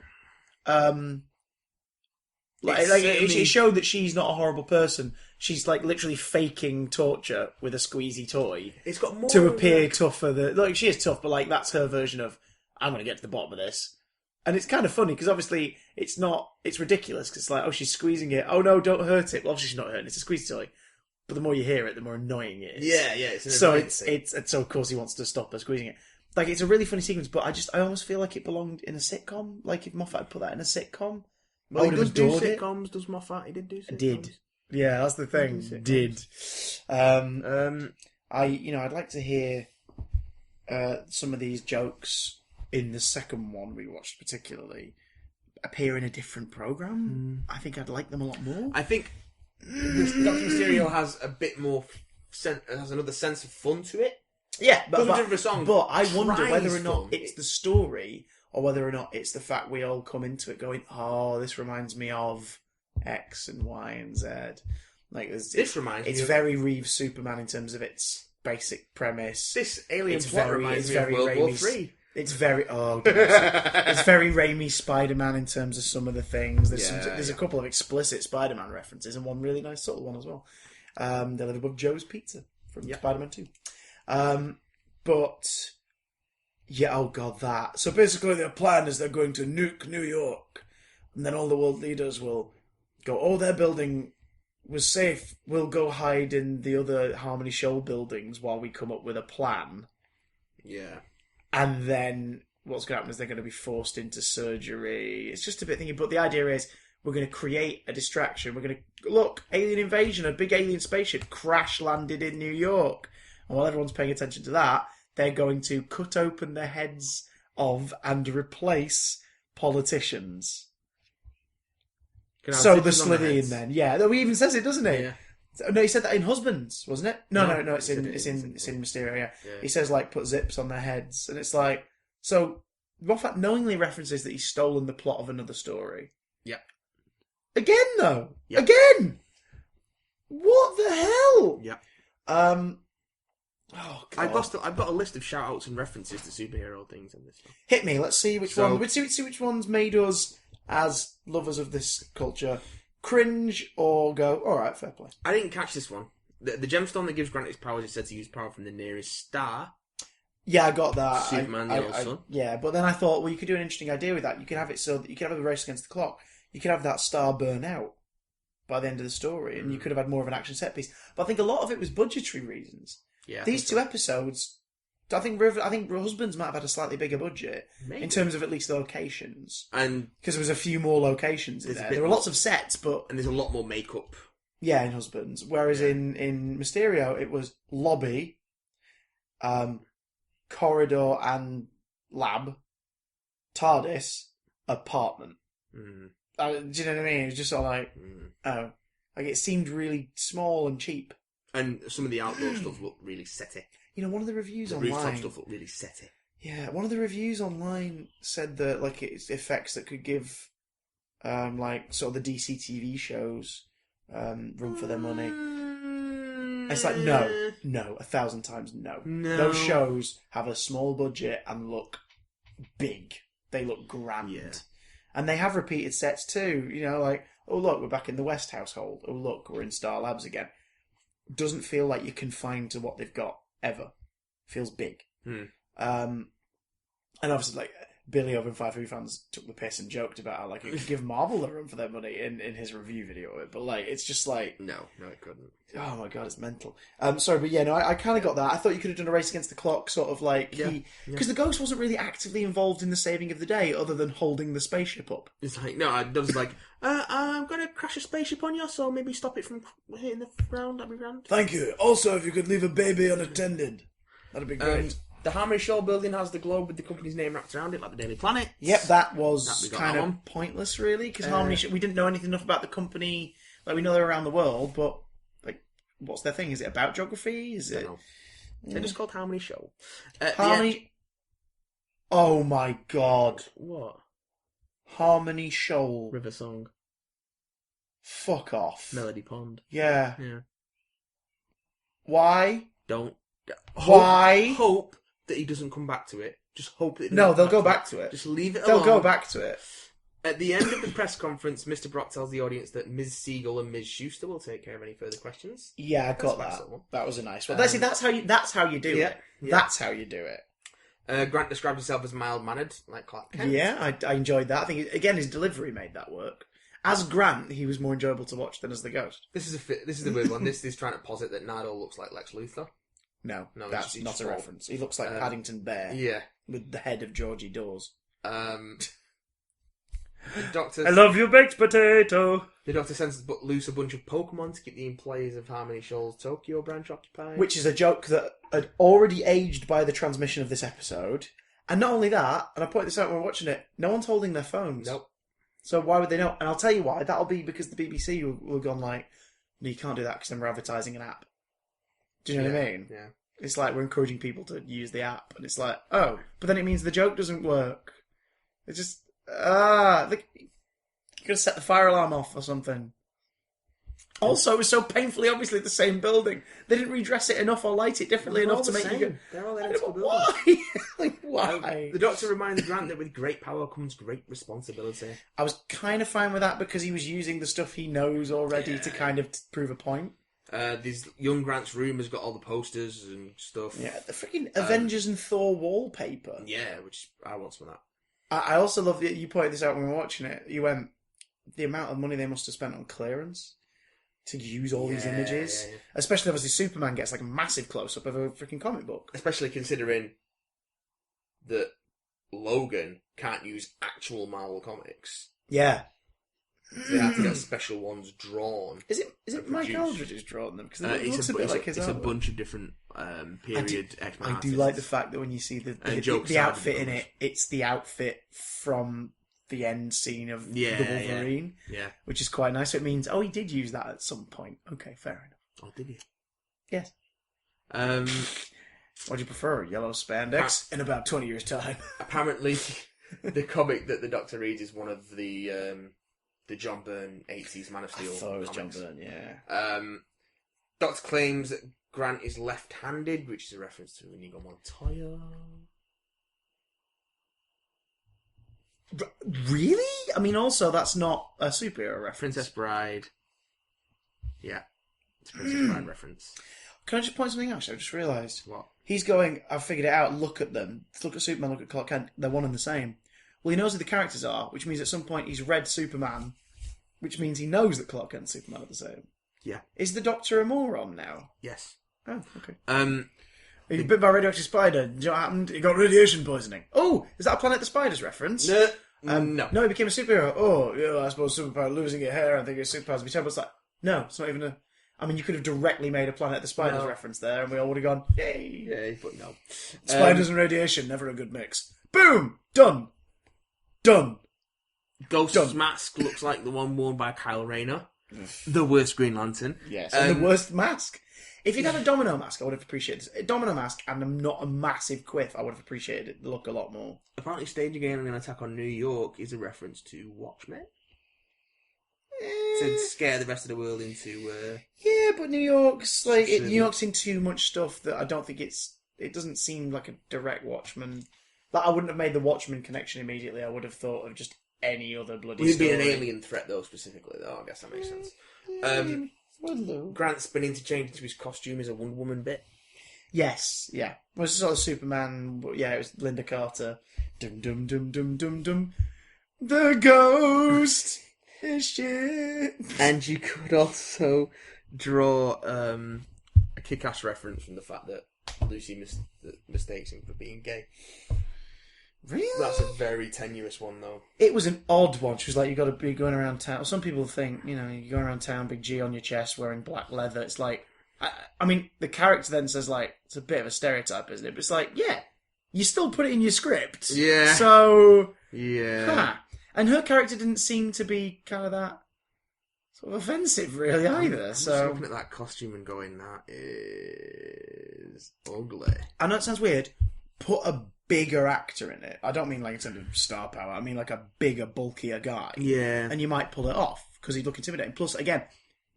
it showed that she's not a horrible person. She's like literally faking torture with a squeezy toy. It's got more to appear tougher than... Like, she is tough, but like that's her version of, I'm going to get to the bottom of this. And it's kind of funny because obviously it's ridiculous because it's like, oh, she's squeezing it. Oh no, don't hurt it. Well, obviously she's not hurting it. It's a squeeze toy. But the more you hear it, the more annoying it is. Yeah. It's so of course he wants to stop her squeezing it. Like, it's a really funny sequence, but I almost feel like it belonged in a sitcom. Like, if Moffat had put that in a sitcom, Well, I would he have does do adored it. sitcoms, does Moffat? He did do sitcoms. Did. Yeah, that's the thing. Did. I'd like to hear some of these jokes in the second one we watched particularly appear in a different program. I think I'd like them a lot more. I think this Doctor Mysterio has a bit more has another sense of fun to it. Yeah, but I wonder whether or not it's the story or whether or not it's the fact we all come into it going, oh, this reminds me of X and Y and Z. Like, it's very Reeves Superman in terms of its basic premise. This alien plot reminds me of World War III. It's very it's very Raimi Spider-Man in terms of some of the things. There's a couple of explicit Spider-Man references and one really nice subtle one as well. They live above Joe's Pizza from Spider-Man 2. But yeah, oh god, that. So basically their plan is they're going to nuke New York, and then all the world leaders will go, oh, their building was safe, we'll go hide in the other Harmony Shoal buildings while we come up with a plan. Yeah. And then what's going to happen is they're going to be forced into surgery. It's just a bit thingy, but the idea is we're going to create a distraction. We're going to, look, alien invasion, a big alien spaceship crash landed in New York. And while everyone's paying attention to that, they're going to cut open the heads of and replace politicians. So the Slytherin then. Yeah, he even says it, doesn't he? Yeah. No, he said that in Husbands, wasn't it? No, it's in Mysterio, yeah. He says, like, put zips on their heads. And it's like, so Moffat knowingly references that he's stolen the plot of another story. Yeah. Again, though. Yeah. Again! What the hell? Yeah. Oh, God. I've got a list of shout-outs and references to superhero things in this one. Hit me. Let's see which one. Let's see which one's made us, as lovers of this culture, cringe or go, alright, fair play. I didn't catch this one. The gemstone that gives Grant his powers is said to use power from the nearest star. Yeah, I got that. Superman, the old sun. Yeah, but then I thought, well, you could do an interesting idea with that. You could have it so that you could have a race against the clock. You could have that star burn out by the end of the story, and you could have had more of an action set piece. But I think a lot of it was budgetary reasons. Yeah, these two episodes, I think Husbands might have had a slightly bigger budget in terms of at least the locations, and because there was a few more locations in there. There were lots of sets, and there's a lot more makeup. Yeah, in Husbands, whereas in Mysterio it was lobby, corridor and lab, TARDIS, apartment. Do you know what I mean? It was just sort of like, like it seemed really small and cheap. And some of the outdoor stuff looked really setty. You know, one of the reviews online... The rooftop stuff looked really setty. Yeah, one of the reviews online said that, like, it's effects that could give, like, sort of the DC TV shows run for their money. It's like, no, 1,000 times no. Those shows have a small budget and look big. They look grand. Yeah. And they have repeated sets too. You know, like, oh, look, we're back in the West household. Oh, look, we're in Star Labs again. Doesn't feel like you're confined to what they've got ever. Feels big. And obviously, like, Billy over in 5 fans took the piss and joked about how, like, it could give Marvel the run for their money in his review video of it. But, like, it's just like... No, it couldn't. Oh my god, it's mental. Sorry, but yeah, no, I kind of got that. I thought you could have done a race against the clock, sort of like... Because the Ghost wasn't really actively involved in the saving of the day, other than holding the spaceship up. It's like, no, I was like, I'm going to crash a spaceship on you, so maybe stop it from hitting the ground, that'd be grand. Thank you. Also, if you could leave a baby unattended, that'd be great. The Harmony Shoal building has the globe with the company's name wrapped around it, like the Daily Planet. Yep, that was kind of pointless, really, because Harmony we didn't know anything enough about the company. Like, we know they're around the world, but, like, what's their thing? Is it about geography? Is it... They're just called Harmony Shoal. Harmony... Oh, my God. What? Harmony Shoal. River Song. Fuck off. Melody Pond. Yeah. Why? Don't... Why? Hope that he doesn't come back to it. Just hope that... No, they'll go back to it. Just leave it alone. They'll go back to it. At the end of the press conference, Mr. Brock tells the audience that Ms. Siegel and Ms. Schuster will take care of any further questions. Yeah, I got that. That was a nice one. That's how you do it. Yeah. That's how you do it. Grant described himself as mild-mannered, like Clark Kent. Yeah, I enjoyed that. I think, again, his delivery made that work. As Grant, he was more enjoyable to watch than as the Ghost. This is the weird one. This is trying to posit that Nardole looks like Lex Luthor. No, No, that's he's not just a bald. reference. He looks like Paddington Bear Yeah. with the head of Georgie Dawes. The Doctor... I love you, baked potato! The Doctor sends loose a bunch of Pokemon to keep the employees of Harmony Shoals Tokyo branch occupied. Which is a joke that had already aged by the transmission of this episode. And not only that, and I pointed this out when we were watching it, no one's holding their phones. Nope. So why would they know? And I'll tell you why. That'll be because the BBC will have gone like, no, you can't do that because then we're advertising an app. Do you know what I mean? Yeah. It's like we're encouraging people to use the app. And it's like, oh, but then it means the joke doesn't work. It's just, look, you got to set the fire alarm off or something. Also, it was so painfully obviously the same building. They didn't redress it enough or light it differently enough to make you go, They're all identical buildings. why? Like, why? The Doctor reminds Grant that with great power comes great responsibility. I was kind of fine with that because he was using the stuff he knows already to kind of prove a point. This young Grant's room has got all the posters and stuff. Yeah, the freaking Avengers and Thor wallpaper. Yeah, which I want some of that. I also love that you pointed this out when we were watching it. You went, the amount of money they must have spent on clearance to use all these images. Yeah. Especially, obviously, Superman gets like a massive close-up of a freaking comic book. Especially considering that Logan can't use actual Marvel comics. Yeah. So they have to get special ones drawn. Is it Mike produced. Aldridge who's drawn them? Because it looks a bit like his It's a artwork. bunch of different period X-Men I do artists. like the fact that when you see the outfit in it, it's the outfit from the end scene of the Wolverine, Yeah. which is quite nice. So it means, he did use that at some point. Okay, fair enough. Oh, did he? Yes. What do you prefer, yellow spandex in about 20 years' time? Apparently, the comic that the Doctor reads is one of the John Byrne 80s Man of I Steel thought it was John comics. Byrne, yeah. Doctor claims that Grant is left-handed, which is a reference to Inigo Montoya. Really? I mean, also, that's not a superhero reference. Princess Bride. Yeah. It's a Princess Bride reference. Can I just point something out? I just realised. What? He's going, I've figured it out, look at them. Look at Superman, look at Clark Kent. They're one and the same. Well, he knows who the characters are, which means at some point he's read Superman, which means he knows that Clark Kent and Superman are the same. Yeah. Is the Doctor a moron now? Yes. Oh, okay. The, He's bit by a radioactive spider. Do you know what happened? He got radiation poisoning. Oh, is that a Planet of the Spiders reference? no. No, he became a superhero. Oh, yeah, I suppose superpower losing your hair. I think his superpowers would be terrible. It's like, no, it's not even a... I mean, you could have directly made a Planet of the Spiders reference there, and we all would have gone, yay. Yeah, but no. Spiders and radiation, never a good mix. Boom! Done. Ghost's mask looks like the one worn by Kyle Rayner. The worst Green Lantern. Yes, and the worst mask. If you'd had a domino mask, I would have appreciated it. A domino mask and not a massive quiff, I would have appreciated it. The look a lot more. Apparently, staging an attack on New York is a reference to Watchmen. To scare the rest of the world into... Yeah, but New York's like... Silly. New York's in too much stuff that I don't think it's... It doesn't seem like a direct Watchmen. Like, I wouldn't have made the Watchmen connection immediately. I would have thought of just any other bloody Would it be story. an alien threat, though, specifically, though? I guess that makes sense. Grant's been interchanged into his costume as a Wonder Woman bit. Yes, yeah. It was sort of Superman... Yeah, it was Linda Carter. Dum dum dum dum dum dum. The ghost is shit. And you could also draw a Kick-Ass reference from the fact that Lucy mistakes him for being gay. Really? That's a very tenuous one, though. It was an odd one. She was like, you got to be going around town. Some people think, you're going around town, big G on your chest, wearing black leather. It's like, I mean, the character then says, like, it's a bit of a stereotype, isn't it? But it's like, yeah, you still put it in your script. Yeah. So, Yeah. And her character didn't seem to be kind of that sort of offensive, really, either. I'm just So looking at that costume and going, that is ugly. I know it sounds weird. Put a bigger actor in it. I don't mean like in terms of star power. I mean like a bigger, bulkier guy. Yeah. And you might pull it off because he'd look intimidating. Plus, again,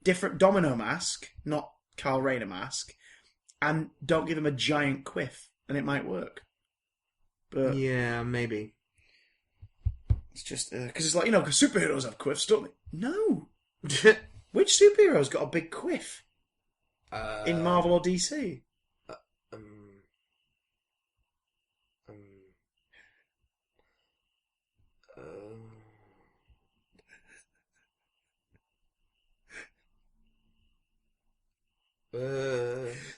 different Domino mask, not Carl Rayner mask, and don't give him a giant quiff, and it might work. But Yeah, maybe. it's just because it's like because superheroes have quiffs, don't they? No. Which superhero's got a big quiff in Marvel or DC?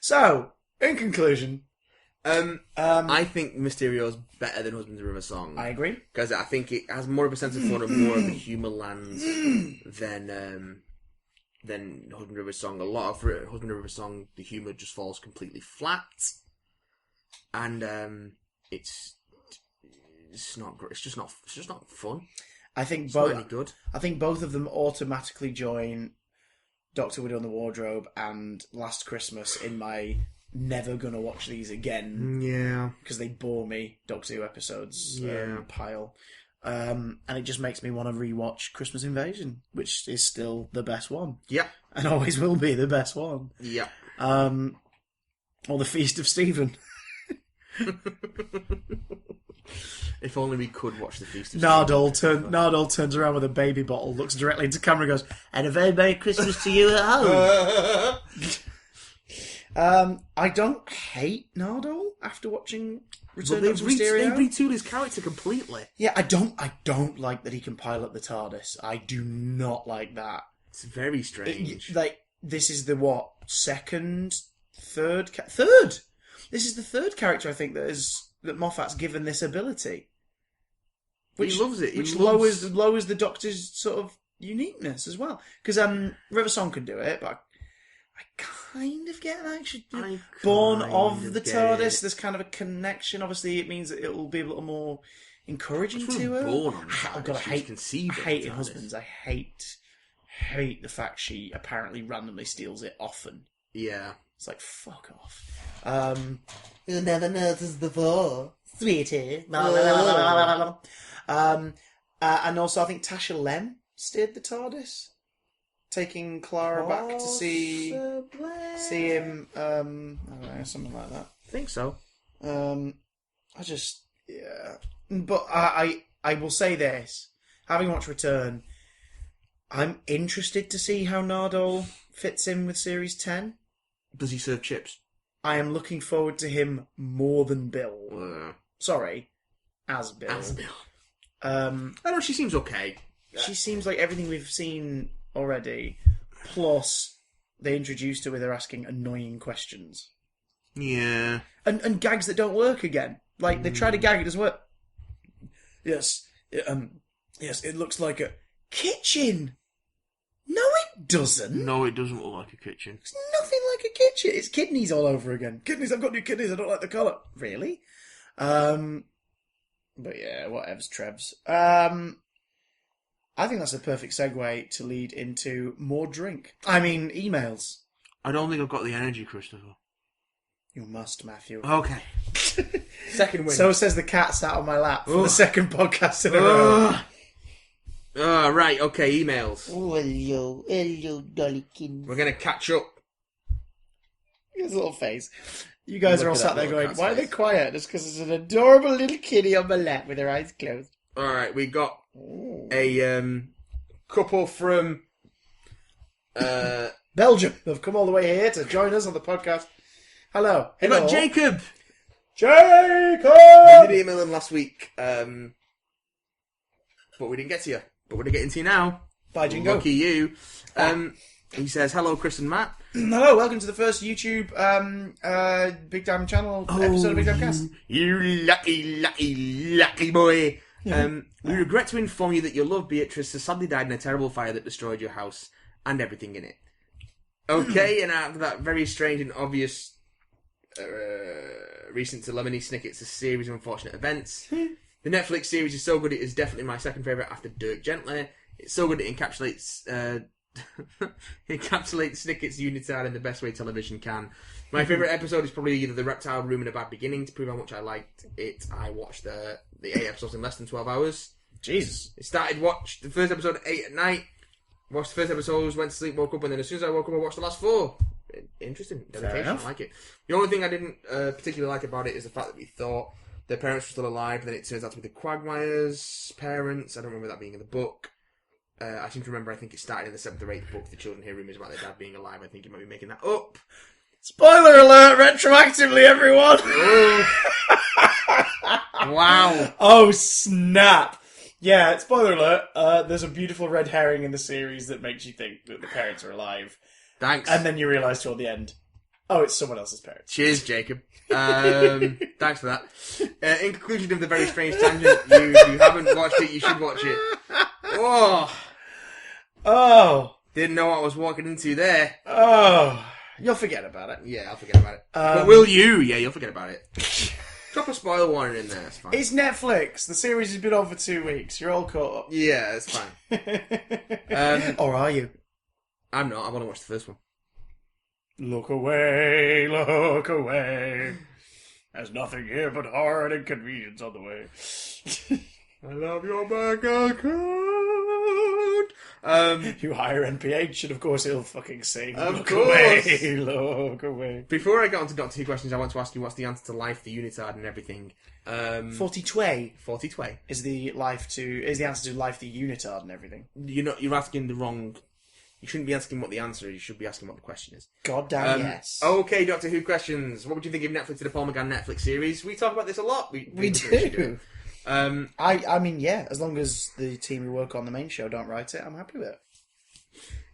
So, in conclusion, I think Mysterio's better than Husbands of River Song. I agree. Because I think it has more of a sense of fun and more of a humour lands than Husband of River Song. A lot of Husband of River Song, the humour just falls completely flat, and it's not great. It's just not fun. I think It's both. not any good. I think both of them automatically join Doctor Widow and the Wardrobe and Last Christmas in my never gonna watch these again Yeah. because they bore me Doctor Who episodes Yeah. pile. And it just makes me want to rewatch Christmas Invasion, which is still the best one. Yeah. And always will be the best one. Yeah. Or the Feast of Stephen. If only we could watch the Feast of Nardole turns around with a baby bottle, looks directly into camera and goes, "And a very Merry Christmas to you at home." I don't hate Nardole after watching Return of Doctor Mysterio. They've retooled his character completely. Yeah, I don't like that he can pilot the TARDIS. I do not like that. It's very strange. This is the third? This is the third character I think that Moffat's given this ability. He loves it. Which lowers the Doctor's sort of uniqueness as well. Because River Song can do it, but I kind of get that. Born of the TARDIS, there's kind of a connection. Obviously, it means that it will be a little more encouraging to her. Born on the Oh God, I hate in Husbands. I hate the fact she apparently randomly steals it often. Yeah. It's like, fuck off. You never noticed before, sweetie. And also, I think Tasha Lem steered the TARDIS, taking Clara back to see him. I don't know, something like that. I think so. But I will say this: having watched Return, I'm interested to see how Nardole fits in with Series 10. Does he serve chips? I am looking forward to him more than Bill. Sorry, as Bill. I don't know, she seems okay. She seems like everything we've seen already. Plus, they introduced her with her asking annoying questions. Yeah. And gags that don't work again. Like, they tried a gag, it doesn't work. Yes, it looks like a kitchen. No, it doesn't. No, it doesn't look like a kitchen. It's nothing like a kitchen. It's kidneys all over again. Kidneys, I've got new kidneys, I don't like the colour. Really? But yeah, whatever's Trevs. I think that's a perfect segue to lead into more emails. I don't think I've got the energy, Christopher. You must, Matthew. Okay. Second win. So says the cat sat on my lap for the second podcast in a row. Right, okay, emails. Oh, hello, Dollykin. We're going to catch up. His little face. You guys are all sat there going, why are they face. quiet? Just because there's an adorable little kitty on my lap with her eyes closed. Alright, we got a couple from Belgium. They've come all the way here to join us on the podcast. Hello. We got Jacob. Jacob! We did email him last week, but we didn't get to you. But we're getting to you now. Bye, Jingo. Lucky you. He says, hello, Chris and Matt. Hello, welcome to the first YouTube Big Damn Channel episode of Big Damn Cast. You lucky boy. We regret to inform you that your love, Beatrice, has sadly died in a terrible fire that destroyed your house and everything in it. Okay, and after that very strange and obvious recent to Lemony Snicket's a series of unfortunate events. The Netflix series is so good it is definitely my second favourite after Dirk Gently. It's so good it encapsulates Snicket's unitard in the best way television can. My favourite episode is probably either The Reptile Room and A Bad Beginning. To prove how much I liked it, I watched the 8 episodes in less than 12 hours. Jesus. Watched the first episode at 8 at night, watched the first episodes, went to sleep, woke up, and then as soon as I woke up I watched the last 4. Interesting. Dedication, I like it. The only thing I didn't particularly like about it is the fact that we thought their parents were still alive, but then it turns out to be the Quagmires' parents. I don't remember that being in the book. I seem to remember, I think it started in the 7th or 8th book, The Children Hear Rumours About Their Dad Being Alive. I think you might be making that up. Spoiler alert, retroactively, everyone! Wow. Oh, snap. Yeah, spoiler alert, there's a beautiful red herring in the series that makes you think that the parents are alive. Thanks. And then you realise toward the end, oh, it's someone else's parents. Cheers, Jacob. Thanks for that. In conclusion of the very strange tangent, you haven't watched it, you should watch it. Oh. Didn't know what I was walking into there. Oh. You'll forget about it. Yeah, I'll forget about it. But will you? Yeah, you'll forget about it. Drop a spoiler warning in there, it's fine. It's Netflix. The series has been on for 2 weeks. You're all caught up. Yeah, it's fine. Or are you? I'm not. I want to watch the first one. Look away, look away. There's nothing here but hard inconvenience on the way. I love your bank account. You hire NPH, and of course he'll fucking sing. Of Look course. away, look away. Before I get on to Doctor Who questions, I want to ask you what's the answer to life, the unitard, and everything. 40 40 is the answer to life, the unitard, and everything. You're asking the wrong. You shouldn't be asking what the answer is. You should be asking what the question is. God damn yes. Okay, Doctor Who questions. What would you think if Netflix did a Paul McGann Netflix series? We talk about this a lot. We do. I mean, yeah. As long as the team who work on the main show don't write it, I'm happy with it.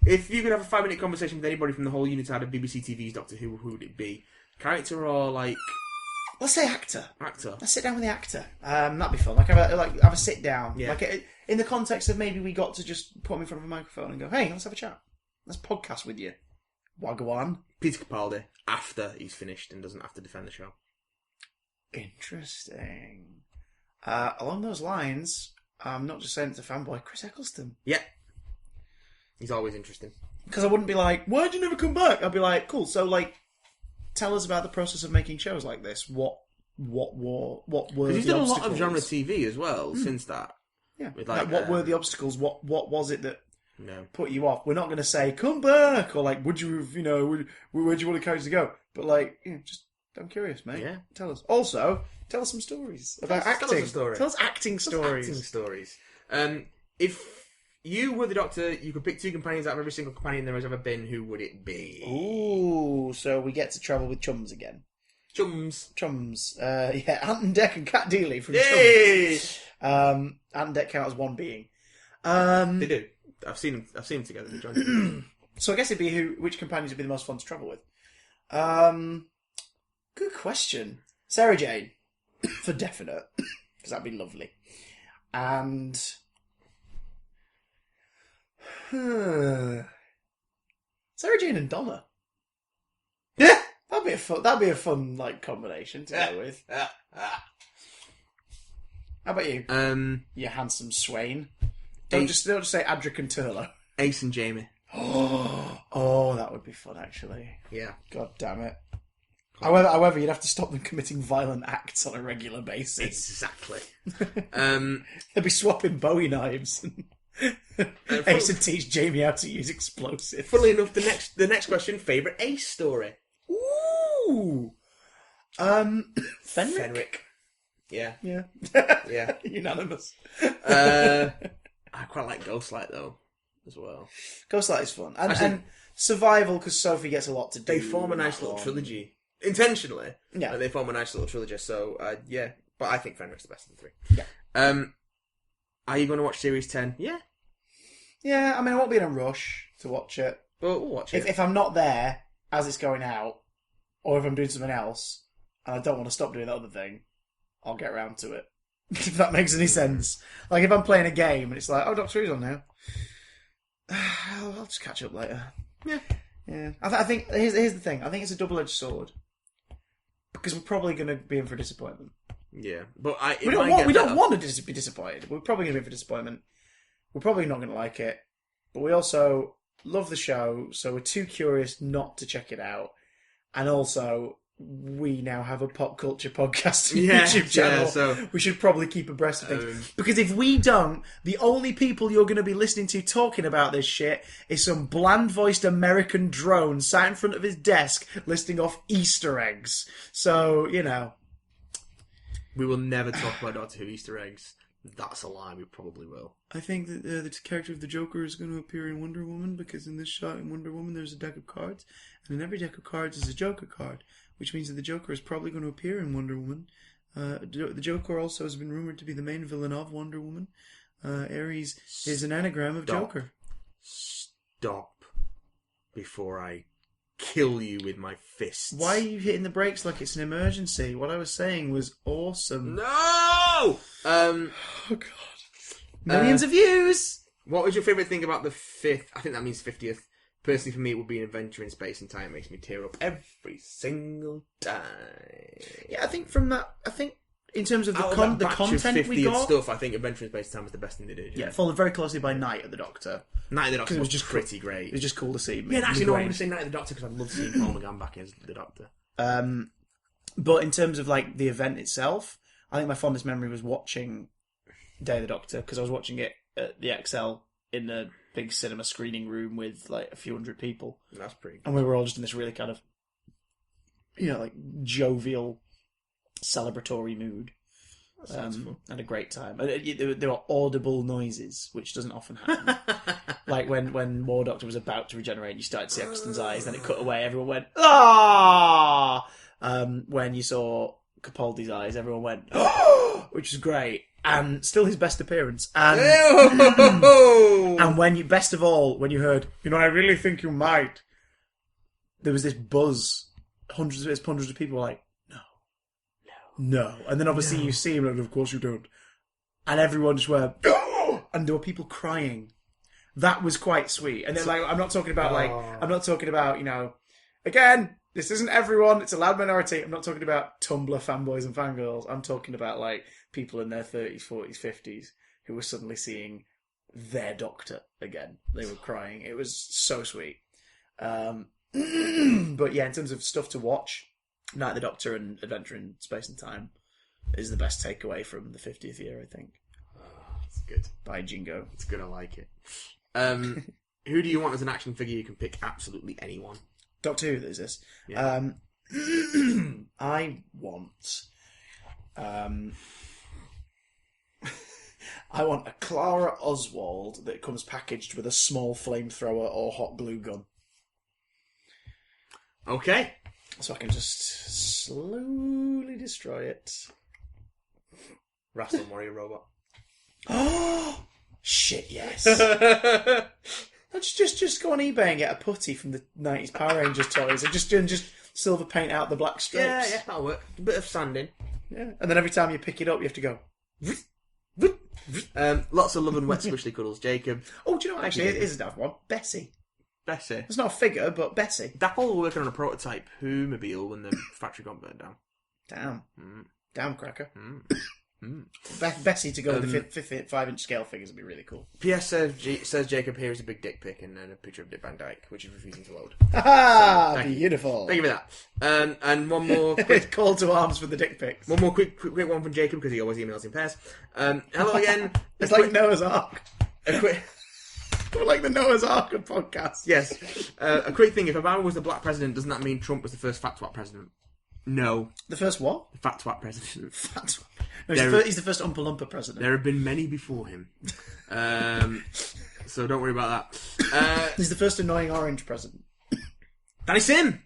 If you could have a 5-minute conversation with anybody from the whole unitard of BBC TV's Doctor Who would it be? Character or like? Let's say actor. Actor. Let's sit down with the actor. That'd be fun. Have a sit down. Yeah. Like in the context of maybe we got to just put him in front of a microphone and go, hey, let's have a chat. Let's podcast with you. Wagwan. Peter Capaldi after he's finished and doesn't have to defend the show. Interesting. Along those lines, I'm not just saying it's a fanboy, Chris Eccleston. Yeah. He's always interesting. Because I wouldn't be like, why'd you never come back? I'd be like, cool, so like, tell us about the process of making shows like this. What were Because he's the done a obstacles? lot of genre TV as well since that. Yeah. With what were the obstacles? What was it that No. put you off? We're not going to say, come back, or like, would you have, where'd you want the characters to go? But like, I'm curious, mate. Yeah. Tell us. Also, tell us some stories about acting. Tell us a story. Tell us acting stories. Acting stories. If you were the Doctor, you could pick 2 companions out of every single companion there has ever been, who would it be? Ooh, so we get to travel with chums again. Chums. Yeah, Ant and Dec and Cat Dealey from Yay! Chums. Ant and Dec count as one being. They do. I've seen them together. They joined. So I guess it'd be which companions would be the most fun to travel with. Good question. Sarah Jane, for definite, because that'd be lovely. And Sarah Jane and Donna. Yeah, that'd be a fun like combination to go with. How about you? You handsome swain. Don't just say Adric and Turlo. Ace and Jamie. Oh, that would be fun actually. Yeah. God damn it. However, you'd have to stop them committing violent acts on a regular basis. Exactly. They'd be swapping Bowie knives. Ace would teach Jamie how to use explosives. Funnily enough, the next question: favourite Ace story. Ooh. Fenric. Yeah. Yeah. Yeah. Unanimous. I quite like Ghostlight though, as well. Ghostlight is fun, and Survival because Sophie gets a lot to do. They form a nice little trilogy intentionally. Yeah, they form a nice little trilogy. So yeah, but I think Fenric's the best of the 3. Yeah. Are you going to watch Series 10? Yeah. Yeah, I mean, I won't be in a rush to watch it. But we'll watch it. If I'm not there as it's going out, or if I'm doing something else, and I don't want to stop doing that other thing, I'll get around to it. If that makes any sense. Like, if I'm playing a game, and it's like, oh, Doctor Who's on now. I'll just catch up later. Yeah. Yeah. I think, here's the thing. I think it's a double-edged sword. Because we're probably going to be in for disappointment. Yeah, but we don't want to be disappointed. We're probably going to be in for disappointment. We're probably not going to like it, but we also love the show, so we're too curious not to check it out. And also, we now have a pop culture podcast and YouTube channel. So we should probably keep abreast of things. Because if we don't, the only people you're going to be listening to talking about this shit is some bland-voiced American drone sat in front of his desk listing off Easter eggs. So, we will never talk about Doctor Who Easter eggs. That's a lie. We probably will. I think that the character of the Joker is going to appear in Wonder Woman because in this shot in Wonder Woman there's a deck of cards, and in every deck of cards is a Joker card, which means that the Joker is probably going to appear in Wonder Woman. The Joker also has been rumoured to be the main villain of Wonder Woman. Ares is an anagram of Joker. Stop. before I kill you with my fists. Why are you hitting the brakes like it's an emergency? What I was saying was awesome. No! Oh, God. Millions of views! What was your favourite thing about the 5th? I think that means 50th. Personally, for me, it would be an adventure in space and time. It makes me tear up every single time. Yeah, I think in terms of the the content we got... stuff, I think Adventure in Space and Time was the best thing they did. Yeah, followed very closely by Night of the Doctor. Night of the Doctor It was was just pretty great. It was just cool to see. Yeah, actually, no, I'm going to say Night of the Doctor because I love seeing Paul McGann back as the Doctor. But in terms of like the event itself, I think my fondest memory was watching Day of the Doctor because I was watching it at the XL in a big cinema screening room with like a few hundred people. That's pretty good. And we were all just in this really kind of, like jovial, celebratory mood. That sounds fun. Had a great time. There were audible noises, which doesn't often happen. Like when War Doctor was about to regenerate, you started to see Eccleston's eyes, then it cut away, everyone went, ah! When you saw Capaldi's eyes, everyone went, oh! Which was great. And still his best appearance. And, and when you, best of all, when you heard, I really think you might, there was this buzz. Hundreds of people were like, no. And then obviously you see him, and of course you don't. And everyone just went, oh! And there were people crying. That was quite sweet. And then, I'm not talking about, again, this isn't everyone, it's a loud minority. I'm not talking about Tumblr fanboys and fangirls. I'm talking about, people in their 30s, 40s, 50s who were suddenly seeing their Doctor again. They were crying. It was so sweet. But yeah, in terms of stuff to watch, Night of the Doctor and Adventure in Space and Time is the best takeaway from the 50th year, I think. It's good. By Jingo. It's good, I like it. Who do you want as an action figure? You can pick absolutely anyone. Doctor Who, is this? Yeah. I want... I want a Clara Oswald that comes packaged with a small flamethrower or hot glue gun. Okay. So I can just slowly destroy it. Rascal Warrior Robot. Oh! Shit, yes. Just go on eBay and get a putty from the 90s Power Rangers toys and just silver paint out the black stripes. Yeah, that'll work. A bit of sanding. Yeah. And then every time you pick it up, you have to go... Lots of love and wet squishly cuddles, Jacob. Oh, do you know what? Actually, it is a daft one. Bessie. Bessie. It's not a figure, but Bessie. Dapple were working on a prototype Who-mobile when the factory got burnt down. Damn. Damn, cracker. Mm. Bessie to go with the 5-inch scale figures would be really cool. P.S. says Jacob, here is a big dick pic and then a picture of Dick Van Dyke, which is refusing to load. Ha! Beautiful. Thank you for that. And one more quick call to arms for the dick pics. One more quick one from Jacob, because he always emails in pairs. Hello again. It's like Noah's Ark. A quick... like the Noah's Ark of podcasts. Yes. A quick thing, if Obama was the black president, doesn't that mean Trump was the first fat twat president? No. The first what? Fat twat president. Fat twat. No, he's the first Oompa Loompa president. There have been many before him. So don't worry about that. He's the first annoying orange president. Danny Sim!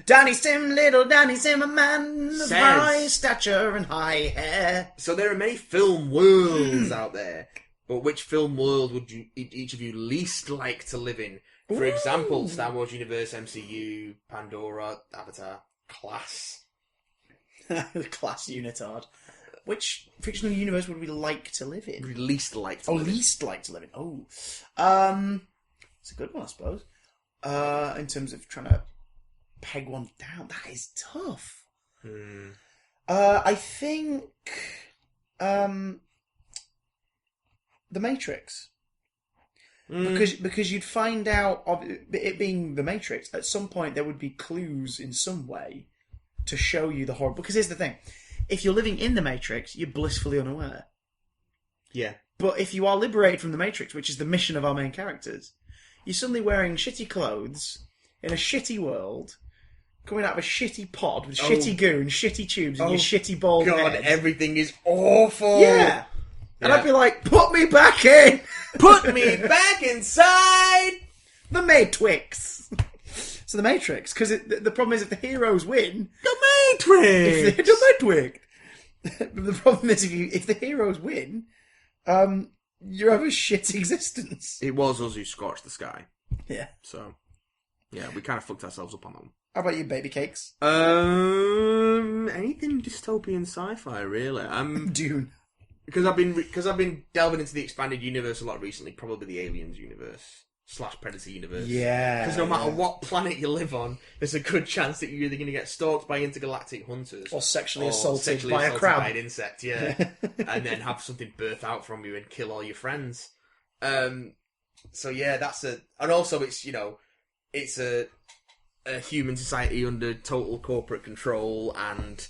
Danny Sim, little Danny Sim, a man of high stature and high hair. So there are many film worlds out there, but which film world would each of you least like to live in? For example, Star Wars Universe, MCU, Pandora, Avatar, Class. Class unitard. Which fictional universe would we like to live in? We'd least like to live in. Least like to live in. Oh. It's a good one, I suppose. In terms of trying to peg one down, that is tough. I think The Matrix. Because you'd find out, it being The Matrix, at some point there would be clues in some way to show you the horror. Because here's the thing. If you're living in The Matrix, you're blissfully unaware. Yeah. But if you are liberated from The Matrix, which is the mission of our main characters, you're suddenly wearing shitty clothes in a shitty world, coming out of a shitty pod with shitty goo and shitty tubes and your shitty bald head. Everything is awful. Yeah. And I'd be like, put me back in! Put me back inside! The Matrix! So The Matrix, because the problem is if the heroes win... The Matrix! The Matrix! The problem is if the heroes win, you have a shit existence. It was us who scorched the sky. Yeah. So... Yeah, we kind of fucked ourselves up on that one. How about you, baby cakes? Anything dystopian sci-fi, really. Dune. Because I've been delving into the expanded universe a lot recently. Probably the Aliens universe / Predator universe. Yeah. Because no matter what planet you live on, there's a good chance that you're either going to get stalked by intergalactic hunters Or sexually assaulted by a crab. By an insect, yeah. And then have something birth out from you and kill all your friends. So yeah, and also it's a human society under total corporate control and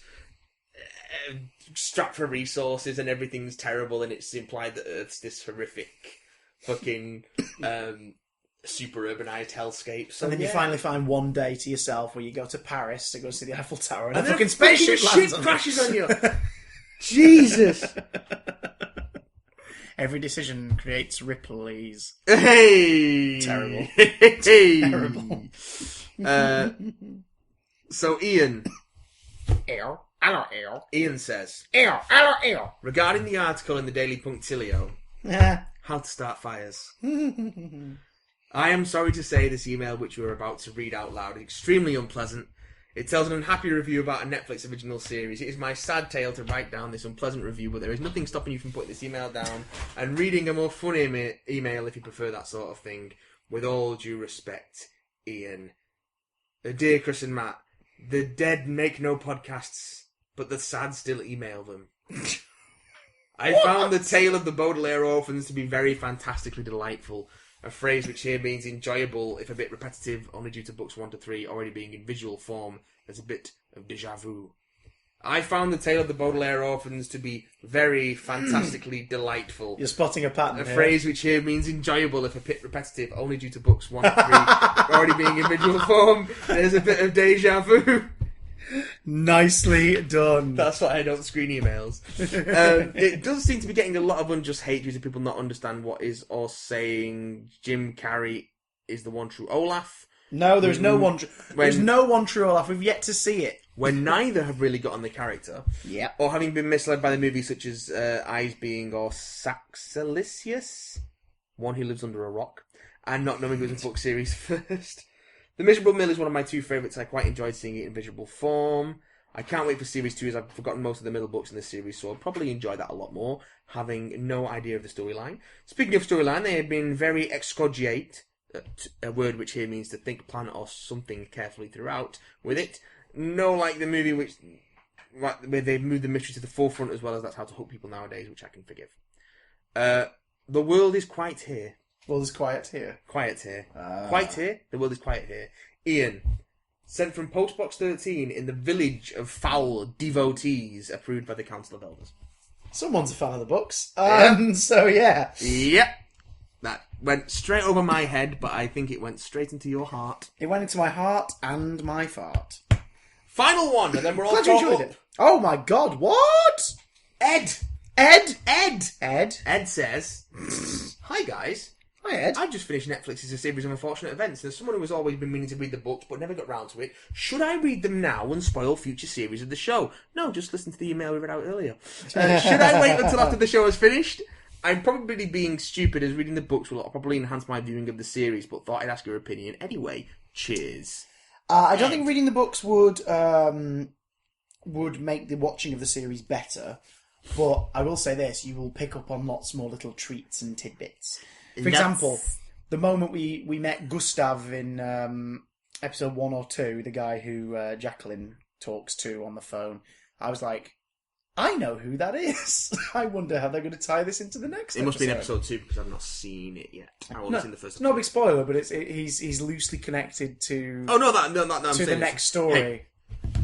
strapped for resources, and everything's terrible, and it's implied that Earth's this horrific fucking super urbanized hellscape. So, And then you finally find one day to yourself where you go to Paris to go see the Eiffel Tower, and a then fucking spaceship lands on crashes on you. Jesus. Every decision creates ripples. Hey. Terrible. Hey. Terrible. So Ian. Hello, Ian says, hello. regarding the article in the Daily Punctilio, Yeah. how to start fires. I am sorry to say this email which we are about to read out loud is extremely unpleasant. It tells an unhappy review about a Netflix original series. It is my sad tale to write down this unpleasant review, but there is nothing stopping you from putting this email down and reading a more funny email if you prefer that sort of thing. With all due respect, Ian. Dear Chris and Matt, the dead make no podcasts, but the sad still email them. I found the tale of the Baudelaire orphans to be very fantastically delightful. A phrase which here means enjoyable, if a bit repetitive, only due to books 1 to 3 already being in visual form. There's a bit of déjà vu. I found the tale of the Baudelaire orphans to be very fantastically delightful. You're spotting a pattern A here. phrase which here means enjoyable, if a bit repetitive, only due to books 1 to 3 already being in visual form. There's a bit of déjà vu. Nicely done. That's why I don't screen emails. It does seem to be getting a lot of unjust hate due to people not understand what is or saying Jim Carrey is the one true Olaf. No, there's no one. There's no one true Olaf. We've yet to see it. When neither have really got on the character, Yeah. or having been misled by the movie, such as Eyes Being or Saxilicious, one who lives under a rock, and not knowing it was a book series first. The Miserable Mill is one of my two favourites. I quite enjoyed seeing it in visual form. I can't wait for Series 2, as I've forgotten most of the middle books in this series, so I'll probably enjoy that a lot more, having no idea of the storyline. Speaking of storyline, they have been very excogiate, a word which here means to think, plan, or something carefully throughout, with it. No, like the movie where they've moved the mystery to the forefront, as well as that's how to hook people nowadays, which I can forgive. The world is quite here. Well, there's quiet here. Quiet here. Quiet here. The world is quiet here. Ian, sent from Postbox 13 in the village of foul devotees, approved by the Council of Elders. Someone's a fan of the books. Yeah. So, yeah. Yep. That went straight over my head, but I think it went straight into your heart. It went into my heart and my fart. Final one, and then we're all Glad you caught enjoyed up. it. Oh my god, what? Ed says, hi guys. Hi, Ed. I just finished Netflix's A Series of Unfortunate Events, and as someone who has always been meaning to read the books but never got round to it, should I read them now and spoil future series of the show? No, just listen to the email we read out earlier. Should I wait until after the show is finished? I'm probably being stupid, as reading the books will probably enhance my viewing of the series, but thought I'd ask your opinion anyway. Cheers. I don't think reading the books would make the watching of the series better, but I will say this, you will pick up on lots more little treats and tidbits. For example, the moment we met Gustav in episode 1 or 2, the guy who Jacqueline talks to on the phone, I was like, I know who that is. I wonder how they're going to tie this into the next episode. It must be in episode 2 because I've not seen it yet. I've only seen the first episode. No big spoiler, but he's loosely connected to I'm to the next story. Hey,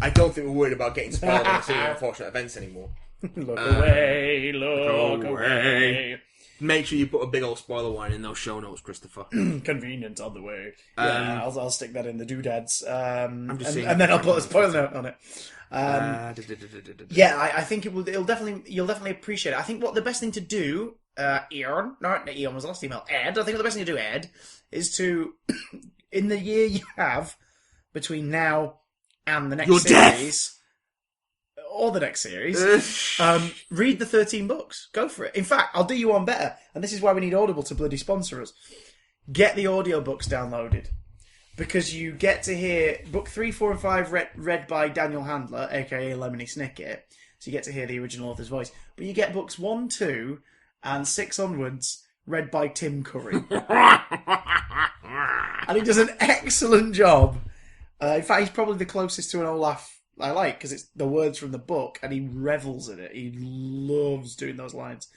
I don't think we're worried about getting spoiled on a series of unfortunate events anymore. Look away, look away. Make sure you put a big old spoiler warning in those show notes, Christopher. Convenient on the way. Yeah, I'll stick that in the doodads. I'm just saying, and then I'll put a spoiler note on it. Yeah, I think you'll definitely appreciate it. I think what the best thing to do, Ian was the last email, Ed, I think what the best thing to do, Ed, is to, in the year you have between now and the next series, or the next series, read the 13 books. Go for it. In fact, I'll do you one better, and this is why we need Audible to bloody sponsor us. Get the audiobooks downloaded. because you get to hear book 3, 4, and 5 read by Daniel Handler, aka Lemony Snicket. So you get to hear the original author's voice. But you get books 1, 2, and 6 onwards read by Tim Curry. And he does an excellent job. In fact, he's probably the closest to an Olaf I like, because it's the words from the book, and he revels in it. He loves doing those lines.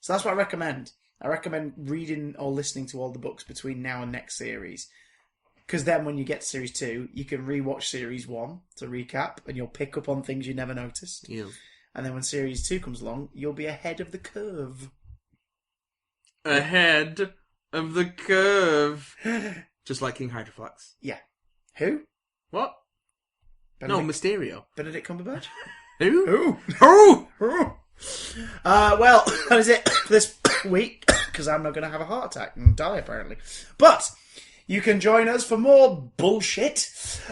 So that's what I recommend. I recommend reading or listening to all the books between now and next series. Because then when you get to Series 2, you can rewatch Series 1 to recap, and you'll pick up on things you never noticed. Yeah. And then when Series 2 comes along, you'll be ahead of the curve. Ahead of the curve. Just like King Hydroflax. Yeah. Who? What? Benedict, No, Mysterio. Benedict Cumberbatch? Who? Who? Well, that is it for this week, because I'm not going to have a heart attack and die, apparently. But you can join us for more bullshit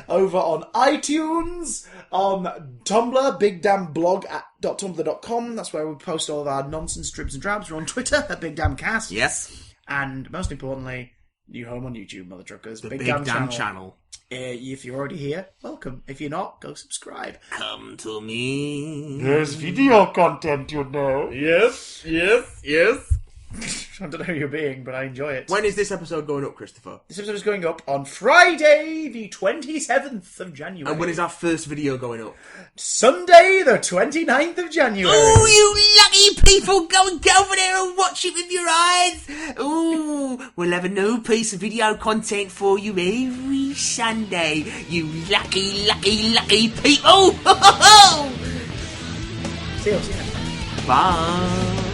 over on iTunes, on Tumblr, bigdamblog.tumblr.com. That's where we post all of our nonsense, dribs and drabs. We're on Twitter at BigDamCast. Yes. And most importantly, new home on YouTube, mother truckers. The Big Damn Channel. If you're already here, welcome. If you're not, go subscribe. Come to me. There's video content, you know. Yes. I don't know who you're being, but I enjoy it. When is this episode going up, Christopher? This episode is going up on Friday, the 27th of January. And when is our first video going up? Sunday, the 29th of January. Oh, you lucky people! Go over there and watch it with your eyes! Ooh, we'll have a new piece of video content for you every Sunday. You lucky people! See you. Bye!